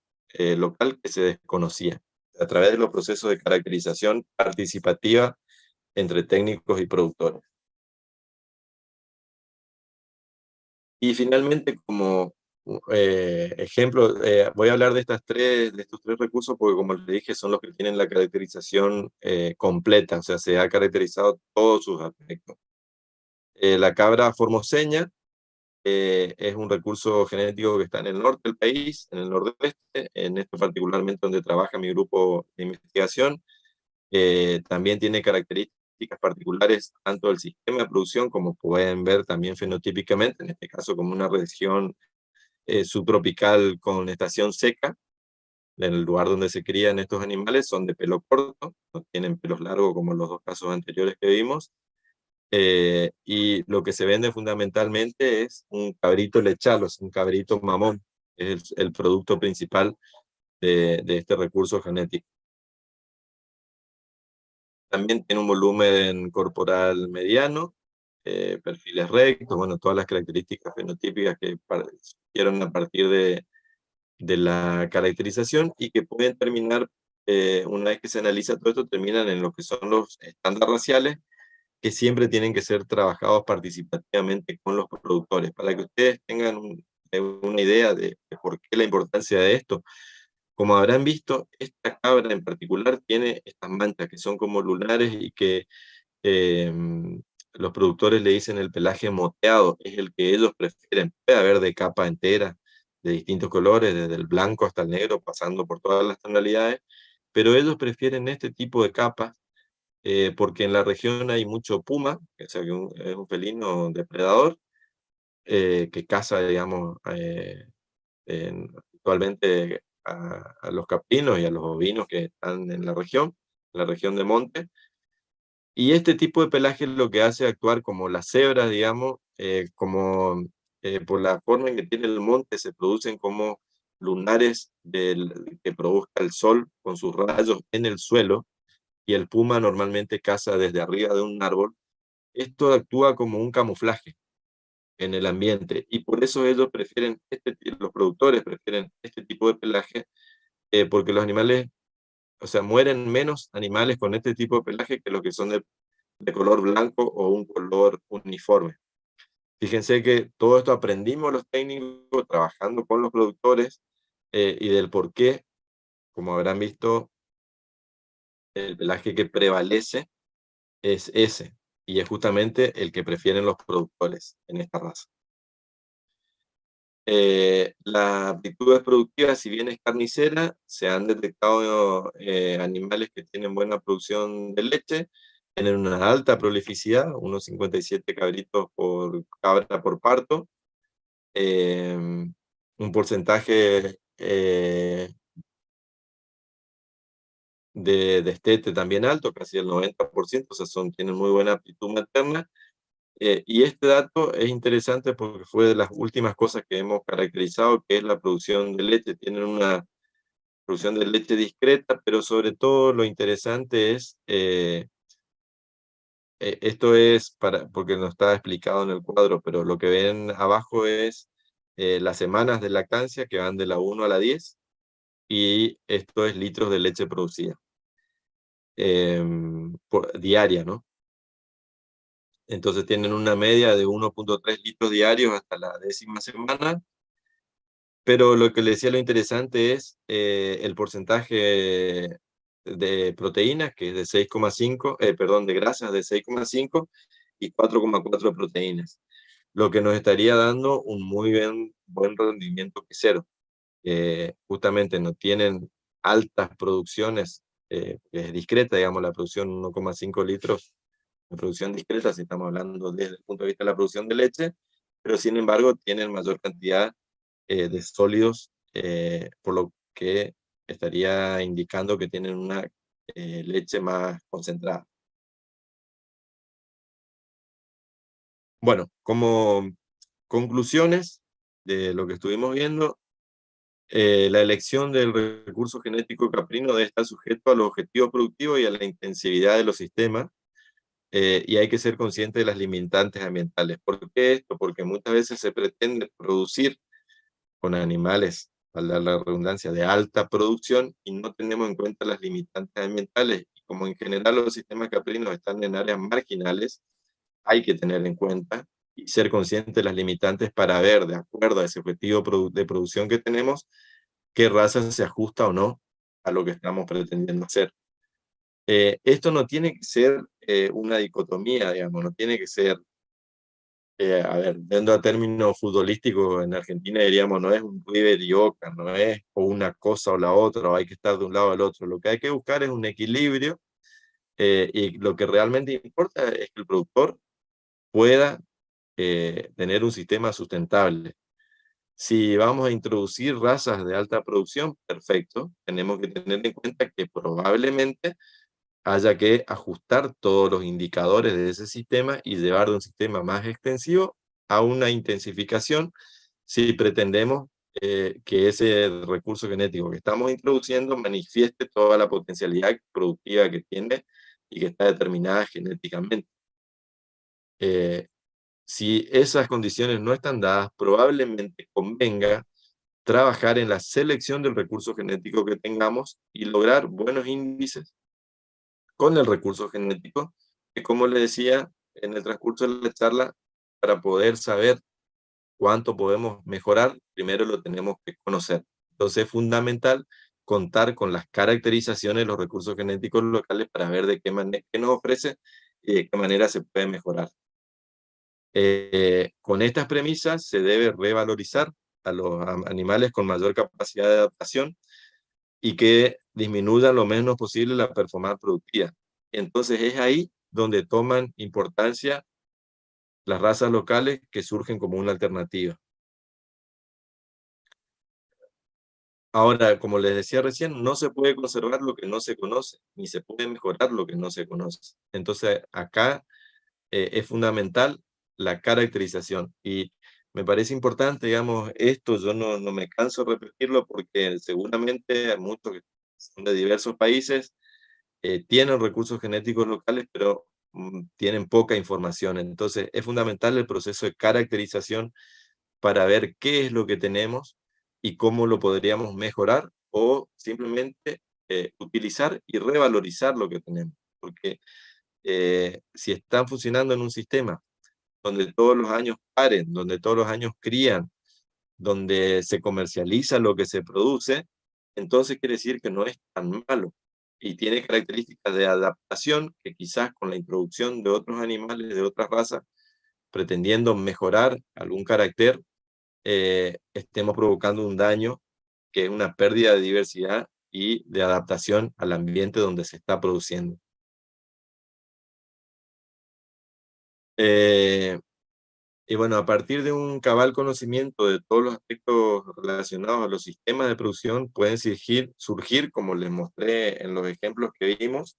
local que se desconocía, a través de los procesos de caracterización participativa entre técnicos y productores. Y finalmente, como ejemplo, voy a hablar de estos tres recursos porque, como les dije, son los que tienen la caracterización completa, o sea, se ha caracterizado todos sus aspectos. La cabra formoseña es un recurso genético que está en el norte del país, en el nordeste, en esto particularmente donde trabaja mi grupo de investigación. También tiene características particulares tanto del sistema de producción, como pueden ver también fenotípicamente, en este caso como una región subtropical con estación seca. En el lugar donde se crían estos animales son de pelo corto, no tienen pelos largos como los dos casos anteriores que vimos, y lo que se vende fundamentalmente es un cabrito lechal, o sea, un cabrito mamón, es el producto principal de este recurso genético. También tiene un volumen corporal mediano, perfiles rectos, bueno, todas las características fenotípicas que surgieron a partir de la caracterización, y que pueden terminar, una vez que se analiza todo esto, terminan en lo que son los estándares raciales, que siempre tienen que ser trabajados participativamente con los productores. Para que ustedes tengan una idea de por qué la importancia de esto, como habrán visto, esta cabra en particular tiene estas manchas que son como lunares y que eh, los productores le dicen el pelaje moteado, es el que ellos prefieren. Puede haber de capa entera, de distintos colores, desde el blanco hasta el negro, pasando por todas las tonalidades, pero ellos prefieren este tipo de capas porque en la región hay mucho puma, o sea, que es un felino depredador, que caza, digamos, actualmente a los caprinos y a los ovinos que están en la región de monte. Y este tipo de pelaje es lo que hace actuar como las cebras, digamos, por la forma en que tiene el monte, se producen como lunares que produzca el sol con sus rayos en el suelo, y el puma normalmente caza desde arriba de un árbol. Esto actúa como un camuflaje en el ambiente, y por eso ellos prefieren, los productores prefieren este tipo de pelaje, porque los animales, o sea, mueren menos animales con este tipo de pelaje que los que son de color blanco o un color uniforme. Fíjense que todo esto aprendimos los técnicos trabajando con los productores, y del por qué, como habrán visto, el pelaje que prevalece es ese, y es justamente el que prefieren los productores en esta raza. Las aptitudes productivas, si bien es carnicera, se han detectado animales que tienen buena producción de leche, tienen una alta prolificidad, unos 57 cabritos por cabra por parto, un porcentaje de destete también alto, casi el 90%, o sea, tienen muy buena aptitud materna. Y este dato es interesante porque fue de las últimas cosas que hemos caracterizado, que es la producción de leche. Tienen una producción de leche discreta, pero sobre todo lo interesante es, esto es porque no está explicado en el cuadro, pero lo que ven abajo es las semanas de lactancia, que van de la 1 a la 10, y esto es litros de leche producida diaria, ¿no? Entonces tienen una media de 1.3 litros diarios hasta la 10ª semana, pero lo que les decía, lo interesante es el porcentaje de proteínas, que es de 6,5, perdón, de grasas de 6,5 y 4,4 proteínas, lo que nos estaría dando un muy buen rendimiento quesero. Justamente no tienen altas producciones, es discreta, digamos, la producción 1,5 litros de producción discreta, si estamos hablando desde el punto de vista de la producción de leche, pero sin embargo tienen mayor cantidad de sólidos, por lo que estaría indicando que tienen una leche más concentrada. Bueno, como conclusiones de lo que estuvimos viendo, la elección del recurso genético caprino debe estar sujeto a los objetivos productivos y a la intensividad de los sistemas, y hay que ser consciente de las limitantes ambientales. ¿Por qué esto? Porque muchas veces se pretende producir con animales, valga la redundancia, de alta producción, y no tenemos en cuenta las limitantes ambientales. Y como en general los sistemas caprinos están en áreas marginales, hay que tener en cuenta y ser consciente de las limitantes para ver, de acuerdo a ese objetivo de producción que tenemos, qué raza se ajusta o no a lo que estamos pretendiendo hacer. Esto no tiene que ser una dicotomía, digamos, no tiene que ser, a ver, viendo a términos futbolísticos, en Argentina diríamos, no es un River y Boca, no es o una cosa o la otra, o hay que estar de un lado al otro. Lo que hay que buscar es un equilibrio, y lo que realmente importa es que el productor pueda tener un sistema sustentable. Si vamos a introducir razas de alta producción, perfecto. Tenemos que tener en cuenta que probablemente haya que ajustar todos los indicadores de ese sistema y llevar de un sistema más extensivo a una intensificación si pretendemos que ese recurso genético que estamos introduciendo manifieste toda la potencialidad productiva que tiene y que está determinada genéticamente. Si esas condiciones no están dadas, probablemente convenga trabajar en la selección del recurso genético que tengamos y lograr buenos índices con el recurso genético, que como les decía en el transcurso de la charla, para poder saber cuánto podemos mejorar, primero lo tenemos que conocer. Entonces es fundamental contar con las caracterizaciones de los recursos genéticos locales para ver de qué manera nos ofrece y de qué manera se puede mejorar. Con estas premisas se debe revalorizar a los animales con mayor capacidad de adaptación y que disminuyan lo menos posible la performance productiva. Entonces es ahí donde toman importancia las razas locales que surgen como una alternativa. Ahora, como les decía recién, no se puede conservar lo que no se conoce, ni se puede mejorar lo que no se conoce. Entonces acá es fundamental la caracterización. Y me parece importante, digamos, esto yo no me canso de repetirlo porque seguramente muchos que son de diversos países tienen recursos genéticos locales, pero tienen poca información. Entonces, es fundamental el proceso de caracterización para ver qué es lo que tenemos y cómo lo podríamos mejorar o simplemente utilizar y revalorizar lo que tenemos. Porque si están funcionando en un sistema donde todos los años paren, donde todos los años crían, donde se comercializa lo que se produce, entonces quiere decir que no es tan malo y tiene características de adaptación que quizás con la introducción de otros animales de otras razas, pretendiendo mejorar algún carácter, estemos provocando un daño que es una pérdida de diversidad y de adaptación al ambiente donde se está produciendo. Y bueno, a partir de un cabal conocimiento de todos los aspectos relacionados a los sistemas de producción, pueden surgir, como les mostré en los ejemplos que vimos,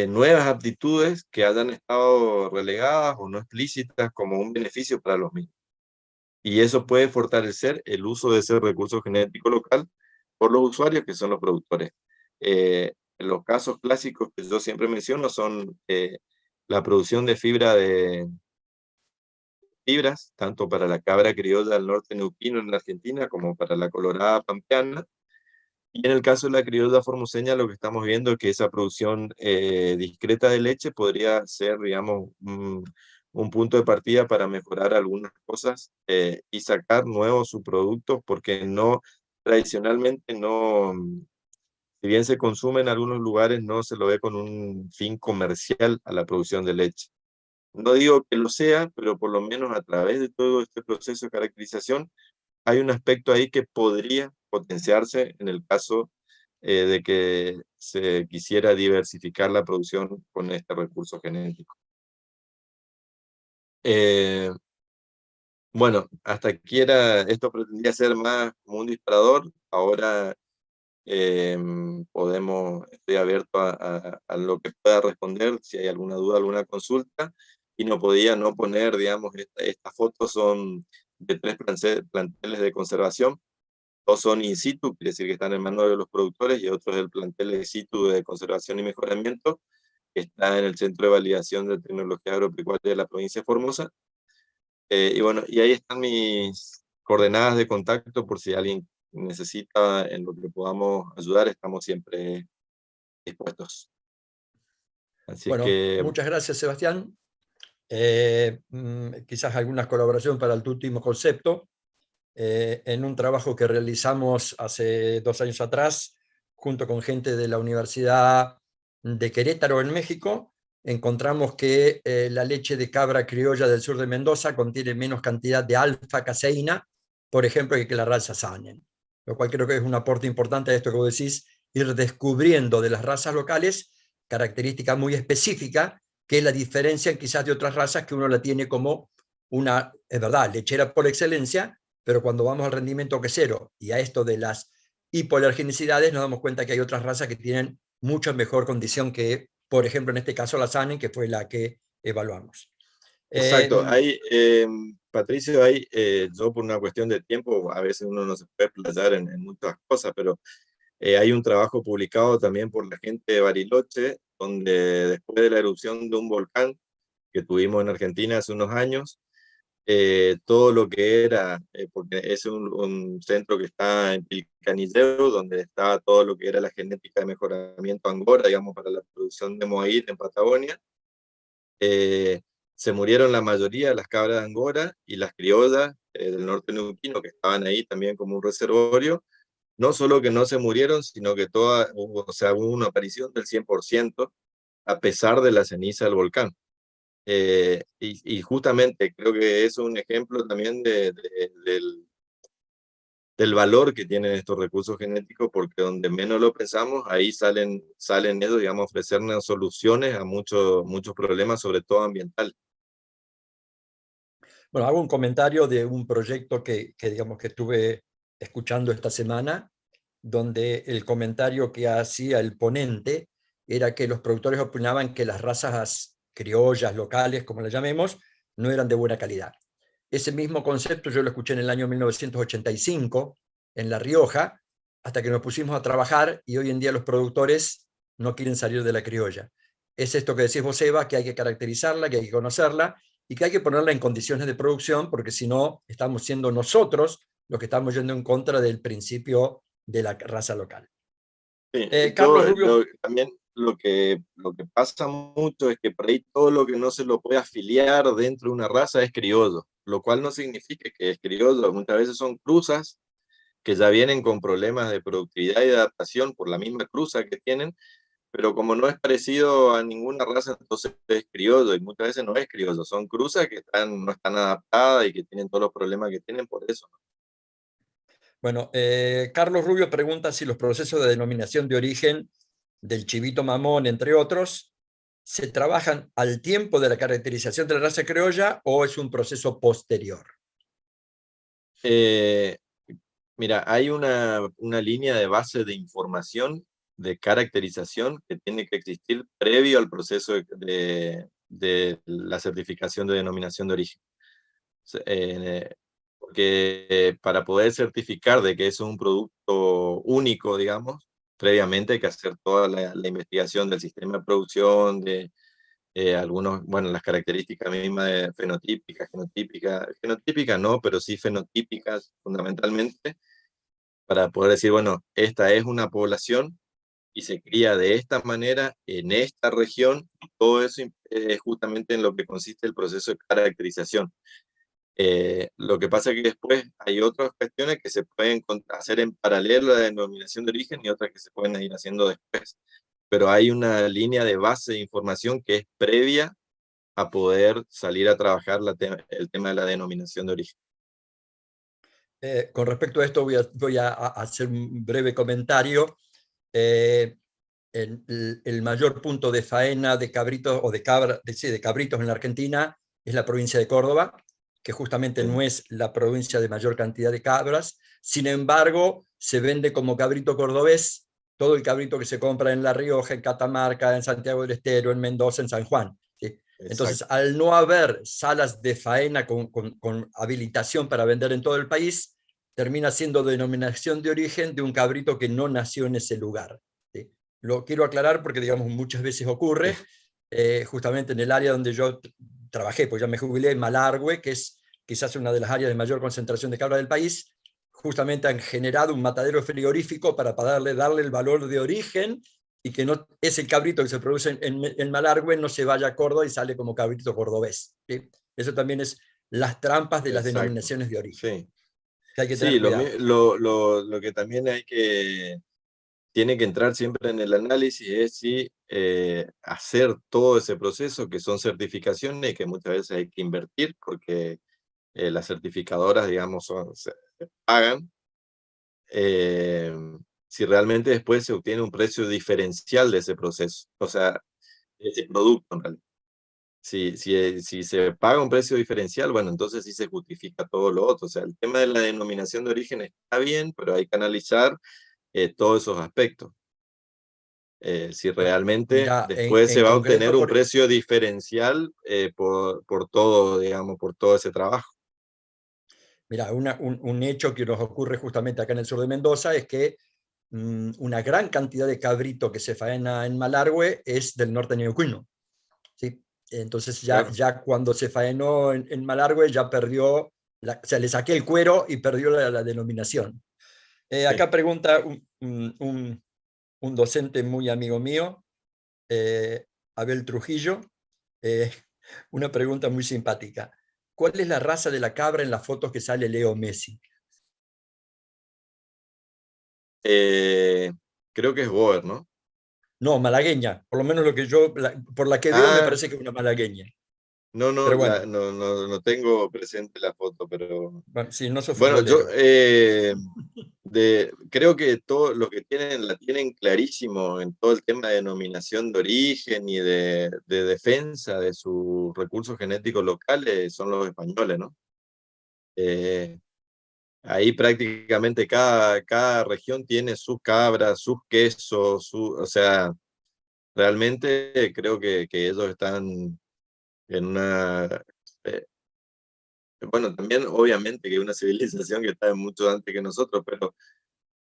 nuevas aptitudes que hayan estado relegadas o no explícitas como un beneficio para los mismos. Y eso puede fortalecer el uso de ese recurso genético local por los usuarios, que son los productores. Los casos clásicos que yo siempre menciono son la producción de fibras, tanto para la cabra criolla del norte neuquino en la Argentina como para la colorada pampeana. Y en el caso de la criolla formoseña, lo que estamos viendo es que esa producción discreta de leche podría ser, digamos, un punto de partida para mejorar algunas cosas y sacar nuevos subproductos, porque no, tradicionalmente no, si bien se consume en algunos lugares, no se lo ve con un fin comercial a la producción de leche. No digo que lo sea, pero por lo menos a través de todo este proceso de caracterización, hay un aspecto ahí que podría potenciarse en el caso de que se quisiera diversificar la producción con este recurso genético. Bueno, hasta aquí esto pretendía ser más como un disparador. Ahora estoy abierto a lo que pueda responder, si hay alguna duda, alguna consulta, y no podía no poner, digamos, estas fotos son de 3 planteles de conservación. 2 son in situ, quiere decir que están en manos de los productores, y otro es el plantel in situ de conservación y mejoramiento, que está en el Centro de Validación de Tecnología Agropecuaria de la provincia de Formosa. Y bueno, y ahí están mis coordenadas de contacto por si alguien necesita en lo que podamos ayudar, estamos siempre dispuestos. Así Bueno, que, muchas gracias, Sebastián. Quizás alguna colaboración para el último concepto. En un trabajo que realizamos hace 2 años atrás, junto con gente de la Universidad de Querétaro en México, encontramos que la leche de cabra criolla del sur de Mendoza contiene menos cantidad de alfa-caseína, por ejemplo, que la raza Saanen, lo cual creo que es un aporte importante a esto que vos decís, ir descubriendo de las razas locales característica muy específica que la diferencian quizás de otras razas que uno la tiene como una, es verdad, lechera por excelencia, pero cuando vamos al rendimiento quesero y a esto de las hipoalergenicidades, nos damos cuenta que hay otras razas que tienen mucha mejor condición que, por ejemplo, en este caso la Saanen, que fue la que evaluamos. exacto, Eh, Patricio, yo por una cuestión de tiempo, a veces uno no se puede playar en muchas cosas, pero hay un trabajo publicado también por la gente de Bariloche, donde después de la erupción de un volcán que tuvimos en Argentina hace unos años, todo lo que era, porque es un centro que está en Pilcanillero, donde está todo lo que era la genética de mejoramiento Angora, digamos, para la producción de moaíd en Patagonia. Se murieron la mayoría de las cabras de Angora, y las criollas del norte neuquino, que estaban ahí también como un reservorio, no solo que no se murieron, sino que o sea, hubo una aparición del 100%, a pesar de la ceniza del volcán. Y justamente creo que es un ejemplo también del valor que tienen estos recursos genéticos, porque donde menos lo pensamos, ahí salen ellos, digamos, ofrecernos soluciones a muchos problemas, sobre todo ambientales. bueno, hago un comentario de un proyecto digamos que estuve escuchando esta semana, donde el comentario que hacía el ponente era que los productores opinaban que las razas criollas, locales, como las llamemos, no eran de buena calidad. Ese mismo concepto yo lo escuché en el año 1985 en La Rioja, hasta que nos pusimos a trabajar y hoy en día los productores no quieren salir de la criolla. Es esto que decís vos, Eva, que hay que caracterizarla, que hay que conocerla y que hay que ponerla en condiciones de producción, porque si no, estamos siendo nosotros los que estamos yendo en contra del principio de la raza local. Sí, Carlos Rubio, también lo que pasa mucho es que por ahí todo lo que no se lo puede afiliar dentro de una raza es criollo, lo cual no significa que es criollo. Muchas veces son cruzas que ya vienen con problemas de productividad y de adaptación por la misma cruza que tienen, pero como no es parecido a ninguna raza, entonces es criollo, y muchas veces no es criollo, son cruzas que no están adaptadas y que tienen todos los problemas que tienen por eso. bueno, Carlos Rubio pregunta si los procesos de denominación de origen del chivito mamón, entre otros, ¿se trabajan al tiempo de la caracterización de la raza criolla o es un proceso posterior? Mira, hay una línea de base de información, de caracterización, que tiene que existir previo al proceso de la certificación de denominación de origen. Porque para poder certificar de que es un producto único, digamos, previamente hay que hacer toda la investigación del sistema de producción, de algunos, bueno, las características mismas de genotípicas no, pero sí fenotípicas fundamentalmente, para poder decir, bueno, esta es una población y se cría de esta manera en esta región, y todo eso es justamente en lo que consiste el proceso de caracterización. Lo que pasa es que después hay otras cuestiones que se pueden hacer en paralelo a la denominación de origen y otras que se pueden ir haciendo después. Pero hay una línea de base de información que es previa a poder salir a trabajar el tema de la denominación de origen. Con respecto a esto voy a hacer un breve comentario. El mayor punto de faena de cabritos o de cabritos en la Argentina es la provincia de Córdoba, que justamente no es la provincia de mayor cantidad de cabras. Sin embargo, se vende como cabrito cordobés todo el cabrito que se compra en La Rioja, en Catamarca, en Santiago del Estero, en Mendoza, en San Juan. ¿Sí? Entonces, al no haber salas de faena con habilitación para vender en todo el país, termina siendo denominación de origen de un cabrito que no nació en ese lugar. ¿Sí? Lo quiero aclarar porque, digamos, muchas veces ocurre, justamente en el área donde yo trabajé, pues ya me jubilé, en Malargüe, que es quizás una de las áreas de mayor concentración de cabra del país. Justamente han generado un matadero frigorífico para darle el valor de origen y que no es el cabrito que se produce en Malargüe, no se vaya a Córdoba y sale como cabrito cordobés. ¿Sí? Eso también es las trampas de las Exacto. denominaciones de origen. Sí, Que hay que tener sí, cuidado. lo que también tiene que entrar siempre en el análisis es si hacer todo ese proceso, que son certificaciones, que muchas veces hay que invertir, porque las certificadoras, digamos, se pagan, si realmente después se obtiene un precio diferencial de ese proceso, o sea, de ese producto en realidad. Si se paga un precio diferencial, bueno, entonces sí se justifica todo lo otro. O sea, el tema de la denominación de origen está bien, pero hay que analizar todos esos aspectos. Si realmente Mira, después se en va a obtener concreto, un precio diferencial por todo, digamos, por todo ese trabajo. mira, un hecho que nos ocurre justamente acá en el sur de Mendoza es que una gran cantidad de cabrito que se faena en Malargüe es del norte neuquino. ¿Sí? Entonces Claro. ya cuando se faenó en Malargüe ya perdió, o sea, le saqué el cuero y perdió la denominación. Sí. Acá pregunta un docente muy amigo mío, Abel Trujillo, eh, una pregunta muy simpática. ¿Cuál es la raza de la cabra en las fotos que sale Leo Messi? Eh, Creo que es Boer, ¿no? No, malagueña. Por lo menos por la que veo me Ah, parece que es una malagueña. no, no, Pero bueno, no tengo presente la foto, pero bueno, sí, no sos bueno, yo futbolero. creo que todos los que la tienen clarísimo en todo el tema de denominación de origen y de defensa de sus recursos genéticos locales son los españoles, ¿no? Eh, Ahí prácticamente cada región tiene sus cabras, sus quesos, o sea, realmente creo que ellos están en una... eh, bueno, también obviamente que es una civilización que está mucho antes que nosotros, pero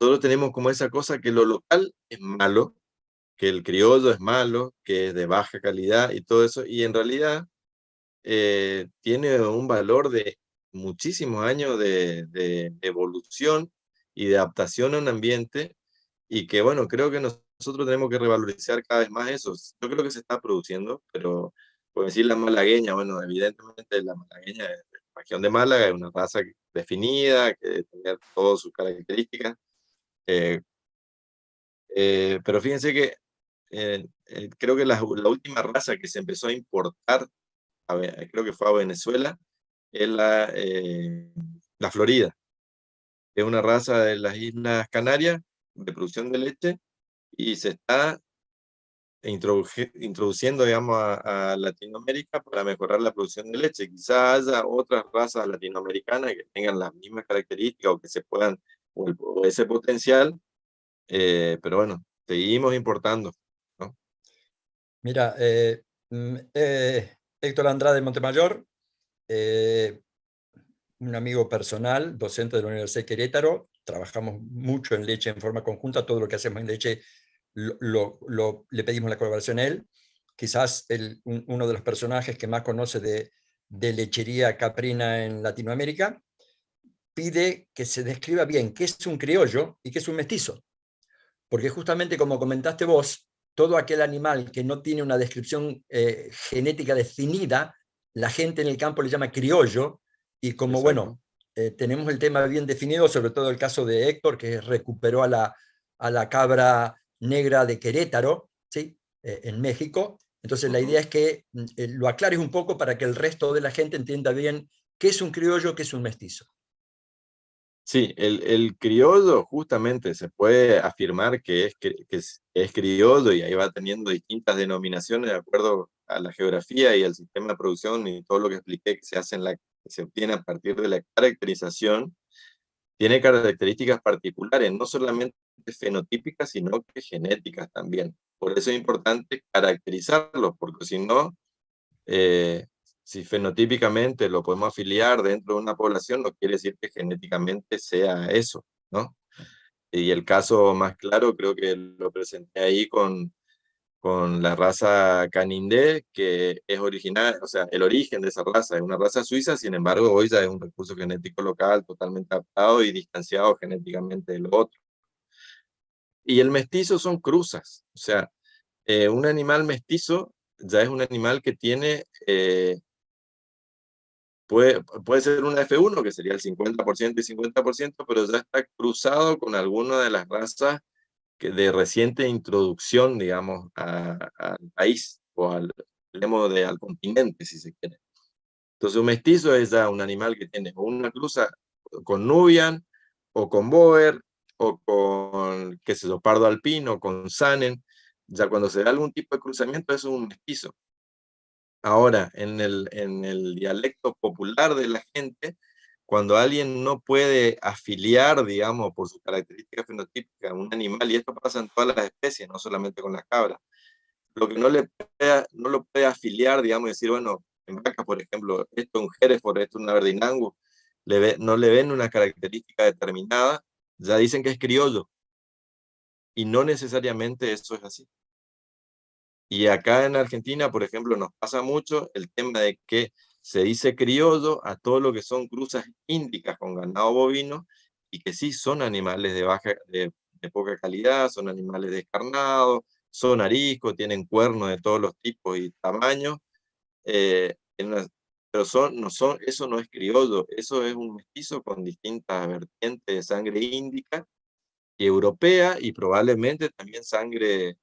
nosotros tenemos como esa cosa que lo local es malo, que el criollo es malo, que es de baja calidad y todo eso, y en realidad tiene un valor de muchísimos años de evolución y de adaptación a un ambiente, y que bueno, creo que nosotros tenemos que revalorizar cada vez más eso. Yo creo que se está produciendo, pero por decir la malagueña, bueno, evidentemente la malagueña de la región de Málaga es una raza definida, que tiene todas sus características. eh, pero fíjense que creo que la última raza que se empezó a importar, creo que fue a Venezuela, es la Florida. Es una raza de las Islas Canarias de producción de leche y se está introduciendo, digamos, a Latinoamérica para mejorar la producción de leche. Quizás haya otras razas latinoamericanas que tengan las mismas características o que se puedan, o ese potencial, pero bueno, seguimos importando, ¿no? Mira, Héctor Andrade Montemayor, un amigo personal, docente de la Universidad de Querétaro, trabajamos mucho en leche en forma conjunta, todo lo que hacemos en leche le pedimos la colaboración a él. Quizás uno de los personajes que más conoce de lechería caprina en Latinoamérica, pide que se describa bien qué es un criollo y qué es un mestizo. Porque justamente como comentaste vos, todo aquel animal que no tiene una descripción genética definida, la gente en el campo le llama criollo, y como Exacto. bueno, tenemos el tema bien definido, sobre todo el caso de Héctor, que recuperó a la cabra negra de Querétaro, ¿sí? En México. Entonces la idea es que lo aclares un poco para que el resto de la gente entienda bien qué es un criollo, qué es un mestizo. Sí, el criollo justamente se puede afirmar es criollo, y ahí va teniendo distintas denominaciones de acuerdo a la geografía y al sistema de producción y todo lo que expliqué que se hace que se obtiene a partir de la caracterización. Tiene características particulares, no solamente fenotípicas, sino que genéticas también. Por eso es importante caracterizarlos, porque si no, si fenotípicamente lo podemos afiliar dentro de una población, no quiere decir que genéticamente sea eso, ¿no? Y el caso más claro creo que lo presenté ahí con la raza Canindé, que es original, o sea, el origen de esa raza es una raza suiza, sin embargo, hoy ya es un recurso genético local totalmente adaptado y distanciado genéticamente de lo otro. Y el mestizo son cruzas, o sea, un animal mestizo ya es un animal que tiene, puede ser una F1, que sería el 50% y 50%, pero ya está cruzado con alguna de las razas de reciente introducción, digamos, al país o al continente, si se quiere. Entonces, un mestizo es ya un animal que tiene una cruza con Nubian, o con Boer, o con, qué sé yo, pardo alpino, con Sanen. Ya cuando se da algún tipo de cruzamiento, eso es un mestizo. Ahora, en el dialecto popular de la gente, cuando alguien no puede afiliar, digamos, por sus características fenotípicas a un animal, y esto pasa en todas las especies, no solamente con las cabras, lo que no lo puede afiliar, digamos, y decir, bueno, en vacas, por ejemplo, esto es un Hereford, esto es un Aberdeen Angus, no le ven una característica determinada, ya dicen que es criollo, y no necesariamente eso es así. Y acá en Argentina, por ejemplo, nos pasa mucho el tema de que se dice criollo a todo lo que son cruzas índicas con ganado bovino, y que sí son animales de poca calidad, son animales descarnados, son ariscos, tienen cuernos de todos los tipos y tamaños, pero eso no es criollo, eso es un mestizo con distintas vertientes de sangre índica y europea, y probablemente también sangre.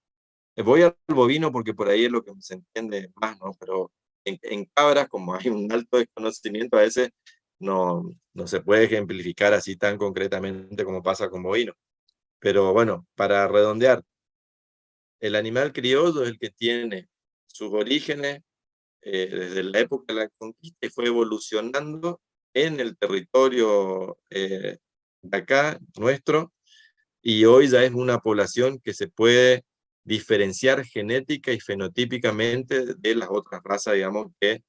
Voy al bovino porque por ahí es lo que se entiende más, ¿no? Pero en cabras, como hay un alto desconocimiento, a veces no se puede ejemplificar así tan concretamente como pasa con bovino. Pero bueno, para redondear, el animal criollo es el que tiene sus orígenes desde la época de la conquista y fue evolucionando en el territorio de acá, nuestro, y hoy ya es una población que se puede diferenciar genética y fenotípicamente de las otras razas, digamos, que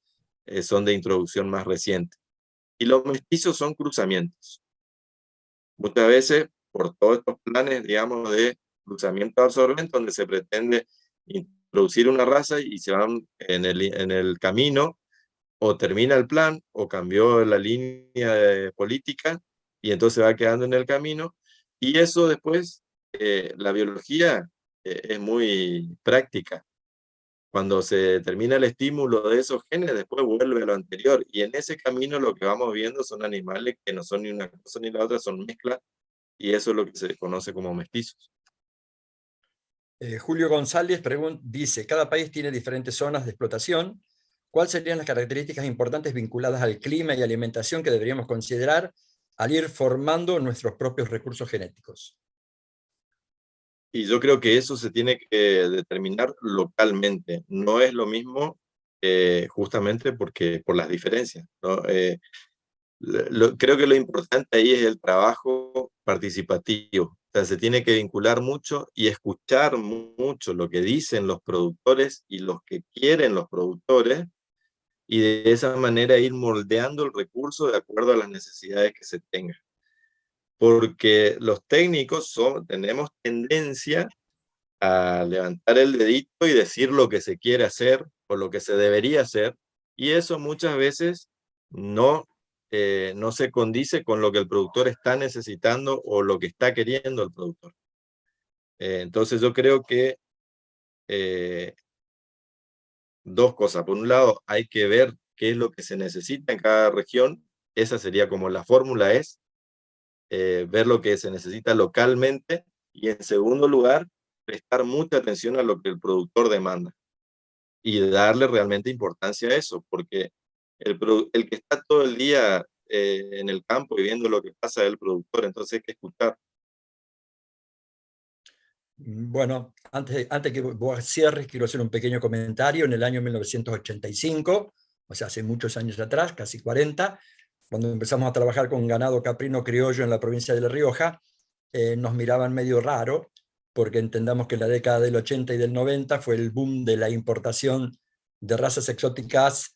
son de introducción más reciente. Y los mestizos son cruzamientos. Muchas veces, por todos estos planes, digamos, de cruzamiento absorbente, donde se pretende introducir una raza y se van en el camino, o termina el plan, o cambió la línea política, y entonces va quedando en el camino, y eso después, la biología es muy práctica. Cuando se termina el estímulo de esos genes, después vuelve a lo anterior, y en ese camino lo que vamos viendo son animales que no son ni una cosa ni la otra, son mezclas, y eso es lo que se conoce como mestizos. Julio González dice, cada país tiene diferentes zonas de explotación. ¿Cuáles serían las características importantes vinculadas al clima y alimentación que deberíamos considerar al ir formando nuestros propios recursos genéticos? Y yo creo que eso se tiene que determinar localmente. No es lo mismo justamente por las diferencias, ¿no? Creo que lo importante ahí es el trabajo participativo. O sea, se tiene que vincular mucho y escuchar mucho lo que dicen los productores y los que quieren los productores, y de esa manera ir moldeando el recurso de acuerdo a las necesidades que se tengan. Porque los técnicos tenemos tendencia a levantar el dedito y decir lo que se quiere hacer o lo que se debería hacer, y eso muchas veces no, no se condice con lo que el productor está necesitando o lo que está queriendo el productor. Entonces yo creo que eh, dos cosas. Por un lado, hay que ver qué es lo que se necesita en cada región. Esa sería como la fórmula, es ver lo que se necesita localmente, y en segundo lugar, prestar mucha atención a lo que el productor demanda y darle realmente importancia a eso, porque el que está todo el día en el campo y viendo lo que pasa es el productor, entonces hay que escuchar. Bueno, antes que vos cierres, quiero hacer un pequeño comentario. En el año 1985, o sea, hace muchos años atrás, casi 40, cuando empezamos a trabajar con ganado caprino criollo en la provincia de La Rioja, nos miraban medio raro, porque entendamos que en la década del 80 y del 90 fue el boom de la importación de razas exóticas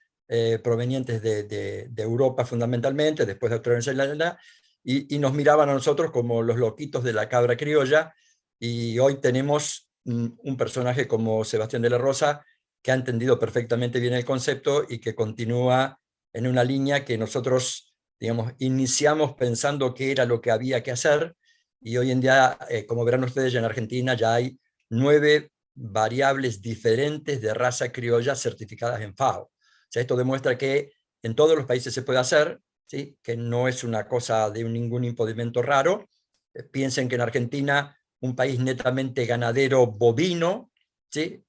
provenientes de Europa fundamentalmente, después de Australia y Nueva Zelanda, y nos miraban a nosotros como los loquitos de la cabra criolla, y hoy tenemos un personaje como Sebastián de la Rosa, que ha entendido perfectamente bien el concepto y que continúa en una línea que nosotros, digamos, iniciamos pensando que era lo que había que hacer, y hoy en día, como verán ustedes, ya en Argentina ya hay 9 variables diferentes de raza criolla certificadas en FAO. O sea, esto demuestra que en todos los países se puede hacer, ¿sí? Que no es una cosa de ningún impedimento raro. Piensen que en Argentina, un país netamente ganadero bovino, ¿sí?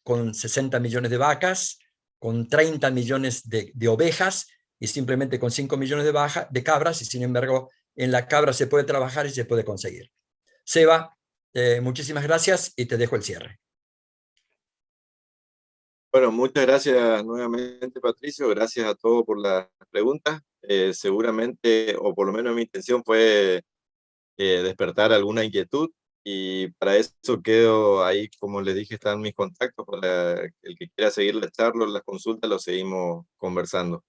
Con 60 millones de vacas, con 30 millones de ovejas y simplemente con 5 millones de cabras, y sin embargo en la cabra se puede trabajar y se puede conseguir. Seba, muchísimas gracias y te dejo el cierre. Bueno, muchas gracias nuevamente, Patricio. Gracias a todos por las preguntas. Seguramente, o por lo menos mi intención fue despertar alguna inquietud, y para eso quedo ahí, como les dije, están mis contactos para el que quiera seguir la charla, las consultas, lo seguimos conversando.